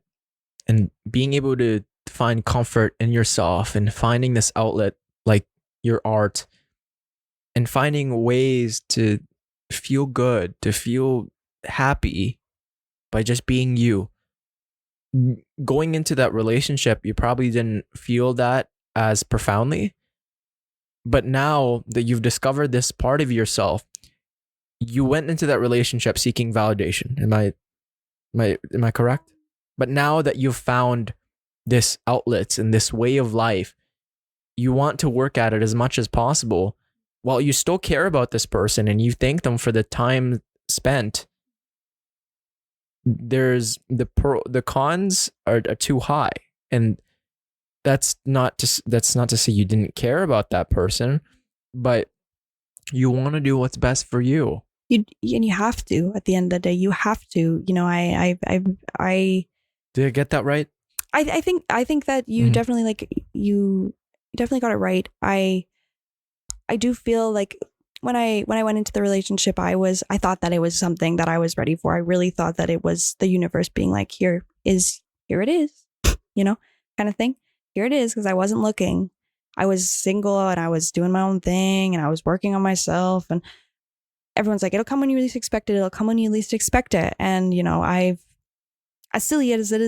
and being able to find comfort in yourself and finding this outlet like your art and finding ways to feel good, to feel happy by just being you. Going into that relationship, you probably didn't feel that as profoundly. But now that you've discovered this part of yourself, you went into that relationship seeking validation. Am I correct? But now that you've found this outlet and this way of life, you want to work at it as much as possible while you still care about this person and you thank them for the time spent. There's the cons are too high, and that's not to say you didn't care about that person, but you want to do what's best for you. And you have to, at the end of the day, you have to, I did I get that right? I think that you definitely you definitely got it right. I do feel like when I went into the relationship, I thought that it was something that I was ready for. I really thought that it was the universe being like, here it is, kind of thing. Here it is, because I wasn't looking. I was single and I was doing my own thing and I was working on myself, and everyone's like, it'll come when you least expect it. It'll come when you least expect it. And, as silly as it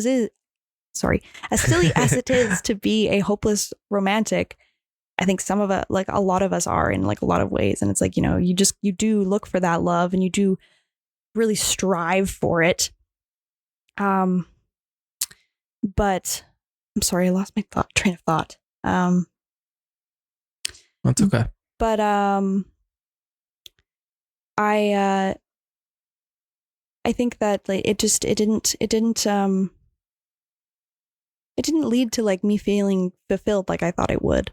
is to be a hopeless romantic, I think some of it, like a lot of us are in like a lot of ways. And it's like, you do look for that love and you do really strive for it. But I'm sorry, I lost my train of thought. That's okay. But I think that like it didn't lead to like me feeling fulfilled like I thought it would.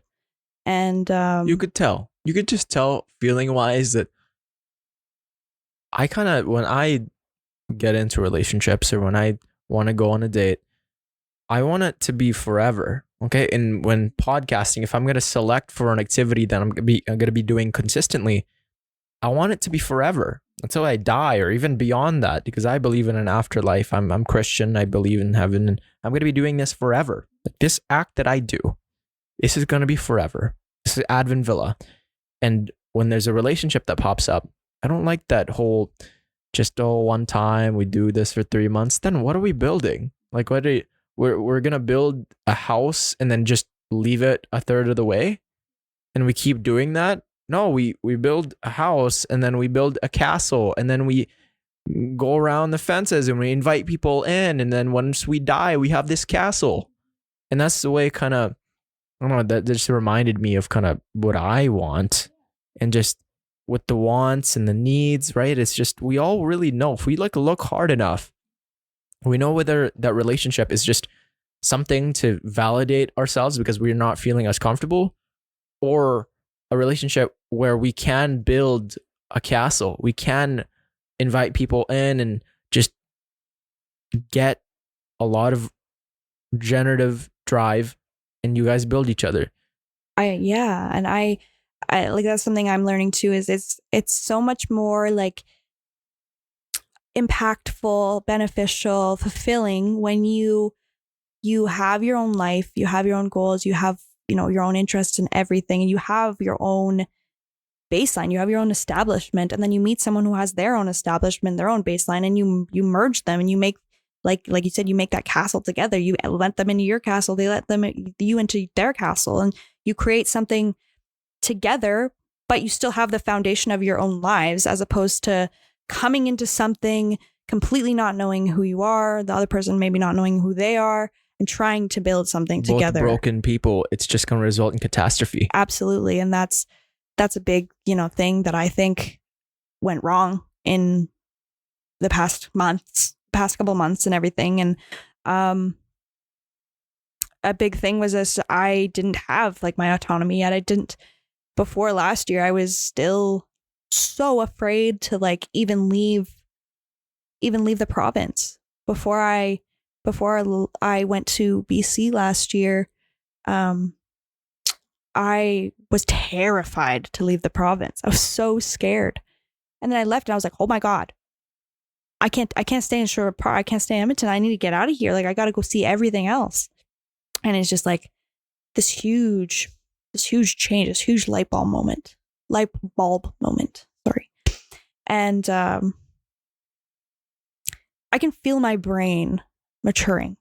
And you could just tell feeling wise that I kind of, when I get into relationships or when I want to go on a date, I want it to be forever. Okay. And when podcasting, if I'm going to select for an activity that I'm going to be doing consistently, I want it to be forever until I die or even beyond that, because I believe in an afterlife. I'm Christian. I believe in heaven, and I'm going to be doing this forever. Like this act that I do, this is going to be forever. This is Advent Villa. And when there's a relationship that pops up, I don't like that whole just, one time we do this for 3 months. Then what are we building? Like, we're going to build a house and then just leave it a third of the way. And we keep doing that. No, we build a house and then we build a castle and then we go around the fences and we invite people in. And then once we die, we have this castle. And that's the way kind of, I don't know, that just reminded me of kind of what I want, and just with the wants and the needs, right? It's just, we all really know if we look hard enough, we know whether that relationship is just something to validate ourselves because we're not feeling as comfortable, or a relationship where we can build a castle. We can invite people in and just get a lot of generative drive, and you guys build each other. And I like, that's something I'm learning too, is it's so much more like impactful, beneficial, fulfilling when you have your own life, you have your own goals, you have your own interests and everything, and you have your own baseline, you have your own establishment, and then you meet someone who has their own establishment, their own baseline, and you merge them, and you make, like you said, you make that castle together. You let them into your castle, they let you into their castle, and you create something together, but you still have the foundation of your own lives, as opposed to coming into something completely not knowing who you are, the other person maybe not knowing who they are, and trying to build something together. Both broken people, it's just going to result in catastrophe. Absolutely. And that's a big, thing that I think went wrong in the past couple months and everything. And a big thing was this: I didn't have like my autonomy yet. Before last year, I was still so afraid to like even leave the province. Before I went to BC last year, I was terrified to leave the province. I was so scared. And then I left and I was like, oh my God, I can't stay in Sherwood Park. I can't stay in Edmonton. I need to get out of here. Like, I got to go see everything else. And it's just like this huge change, this huge light bulb moment. Sorry. And I can feel my brain maturing.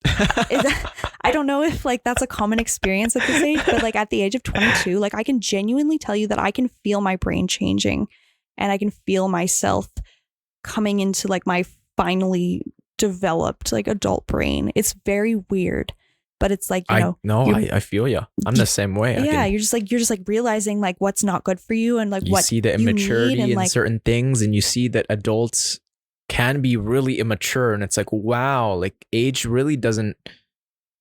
I don't know if like that's a common experience at this age, but like at the age of 22, like I can genuinely tell you that I can feel my brain changing, and I can feel myself coming into like my finally developed like adult brain. It's very weird, but it's like, I feel you. I'm the same way. Yeah, you're just like realizing like what's not good for you, and like you what see the immaturity in like, certain things, and you see that adults can be really immature, and it's like, wow, like age really doesn't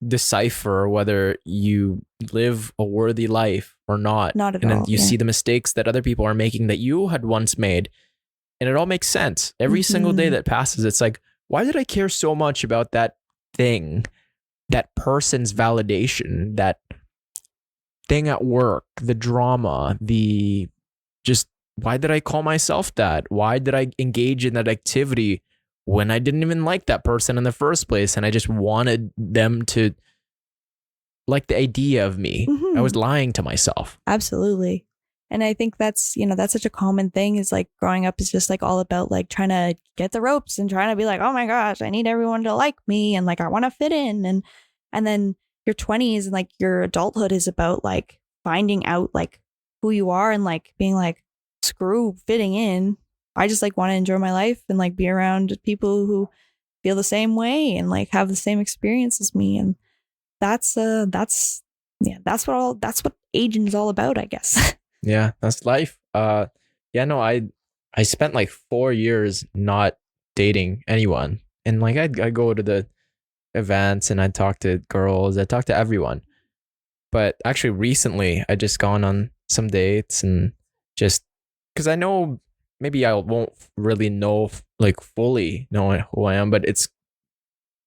decipher whether you live a worthy life or not. Not at all. And then you yeah. see the mistakes that other people are making that you had once made, and it all makes sense. Every single day that passes, it's like, why did I care so much about that thing, that person's validation, that thing at work, the drama, the just, why did I call myself that? Why did I engage in that activity when I didn't even like that person in the first place? And I just wanted them to like the idea of me. I was lying to myself. Absolutely. And I think that's such a common thing, is like growing up is just like all about like trying to get the ropes and trying to be like, oh my gosh, I need everyone to like me, and like I want to fit in. And then your 20s and like your adulthood is about like finding out like who you are, and like being like, screw fitting in. I just like want to enjoy my life and like be around people who feel the same way and like have the same experience as me. And that's what aging is all about, I guess. Yeah, that's life. I spent like 4 years not dating anyone, and like I go to the events and I talk to girls, I talk to everyone. But actually recently I just gone on some dates, and just because I know maybe I won't really know like fully know who I am, but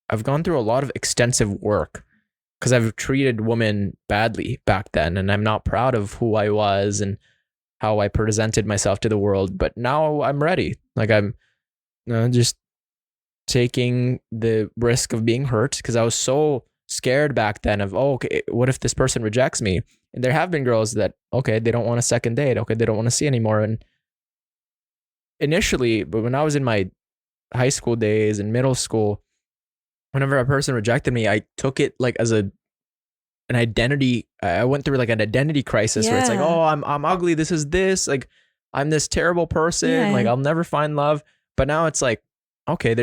I've gone through a lot of extensive work because I've treated women badly back then, and I'm not proud of who I was and how I presented myself to the world. But now I'm ready. Like I'm just taking the risk of being hurt, because I was so scared back then of, okay, what if this person rejects me? And there have been girls that, okay, they don't want a second date. Okay, they don't want to see anymore. And initially, but when I was in my high school days and middle school, whenever a person rejected me, I took it like as an identity. I went through like an identity crisis where it's like, oh, I'm ugly. This, like I'm this terrible person. Yeah. Like I'll never find love. But now it's like, okay,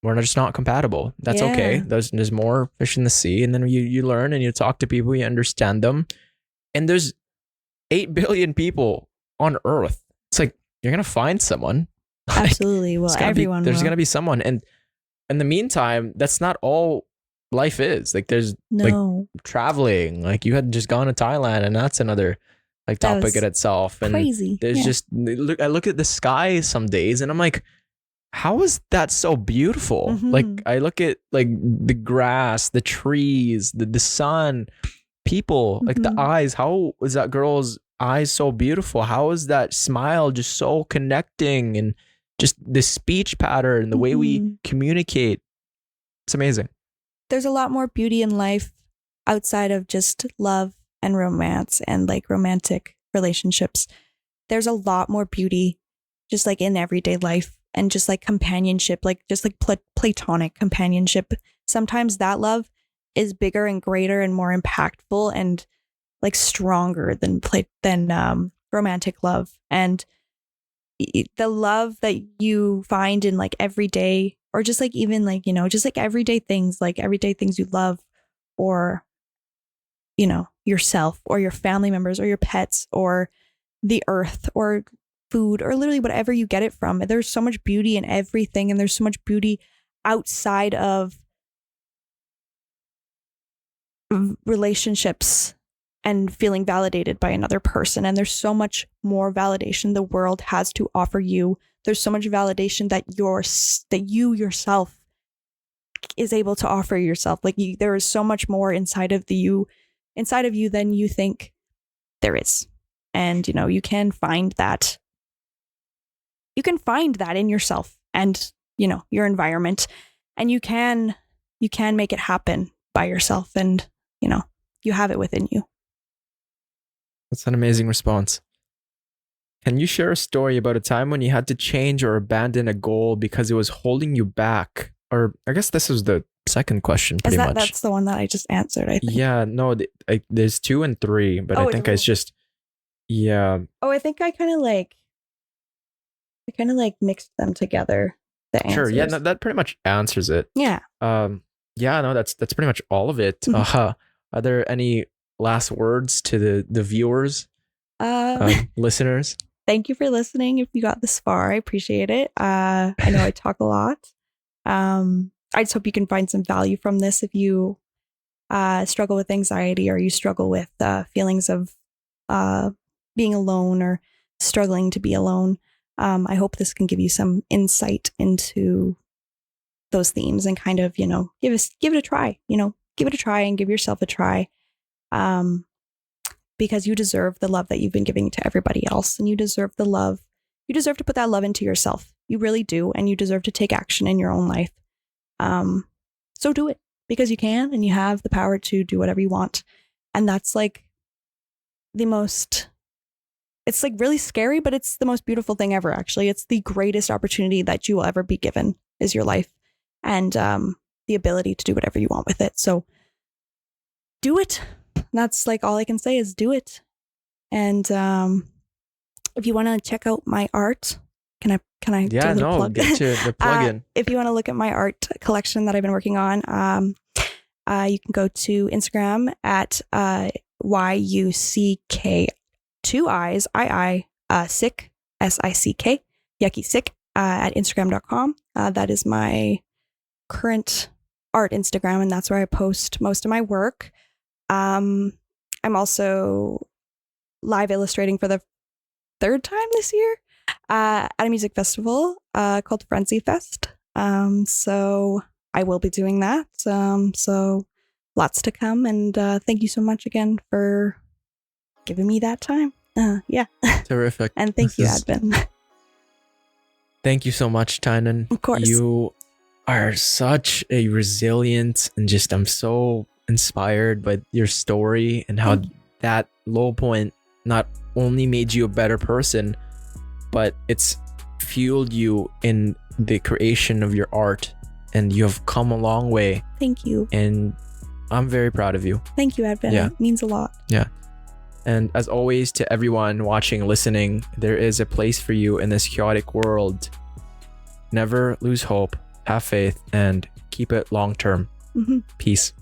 we're just not compatible. That's okay. There's more fish in the sea. And then you learn and you talk to people, you understand them. And there's 8 billion people on Earth. It's like, you're going to find someone. Absolutely. Well, everyone there's going to be someone. And in the meantime, that's not all life is. Like there's like traveling. Like you had just gone to Thailand, and that's another like topic in itself. And crazy. There's just, I look at the sky some days and I'm like, how is that so beautiful? Like I look at like the grass, the trees, the sun, people, like the eyes. How is that girl's eyes so beautiful? How is that smile just so connecting? And just the speech pattern, the way we communicate. It's amazing. There's a lot more beauty in life outside of just love and romance and like romantic relationships. There's a lot more beauty just like in everyday life, and just like companionship, like just like platonic companionship. Sometimes that love is bigger and greater and more impactful and like stronger than romantic love. And the love that you find in like everyday, or just like even like, just like everyday things you love, or, yourself or your family members or your pets or the earth or food or literally whatever you get it from. There's so much beauty in everything, and there's so much beauty outside of relationships and feeling validated by another person. And there's so much more validation the world has to offer you. There's so much validation that you yourself is able to offer yourself. Like there is so much more inside of you than you think there is. And, you can find that find that in yourself and, you know, your environment, and you can make it happen by yourself, and, you know, you have it within you. That's an amazing response. Can you share a story about a time when you had to change or abandon a goal because it was holding you back? Or I guess this is the second question, pretty much. That's the one that I just answered, I think. Yeah, no, there's 2 and 3, but I think it's just, yeah. Oh, I think I kind of like mixed them together. The answers. Sure, yeah, no, that pretty much answers it. Yeah. Yeah, no, that's pretty much all of it. Are there any last words to the viewers, listeners? Thank you for listening. If you got this far, I appreciate it. I know I talk a lot. I just hope you can find some value from this. If you struggle with anxiety, or you struggle with feelings of being alone, or struggling to be alone, I hope this can give you some insight into those themes, and kind of, you know, give it a try. You know, give it a try and give yourself a try. Because you deserve the love that you've been giving to everybody else, and you deserve the love. You deserve to put that love into yourself. You really do, and you deserve to take action in your own life. So do it, because you can, and you have the power to do whatever you want. And that's like it's like really scary, but it's the most beautiful thing ever. Actually, it's the greatest opportunity that you will ever be given, is your life, and the ability to do whatever you want with it. So do it. That's like all I can say is do it. And if you want to check out my art, can I Yeah, do the no, plug? get to the plug-in. If you want to look at my art collection that I've been working on, you can go to Instagram at YUCK2IS sick SICK yucky sick at Instagram.com. That is my current art Instagram, and that's where I post most of my work. I'm also live illustrating for the 3rd time this year at a music festival called Frenzy Fest. So I will be doing that. So lots to come, and thank you so much again for giving me that time. Yeah. Terrific. And thank you, Advin. Thank you so much, Tynin. Of course. You are such a resilient, and just, I'm so inspired by your story, and how that low point not only made you a better person, but it's fueled you in the creation of your art, and you have come a long way. Thank you. And I'm very proud of you. Thank you, Advin. Yeah. It means a lot. Yeah. And as always, to everyone watching, listening, there is a place for you in this chaotic world. Never lose hope, have faith, and keep it long term. Peace.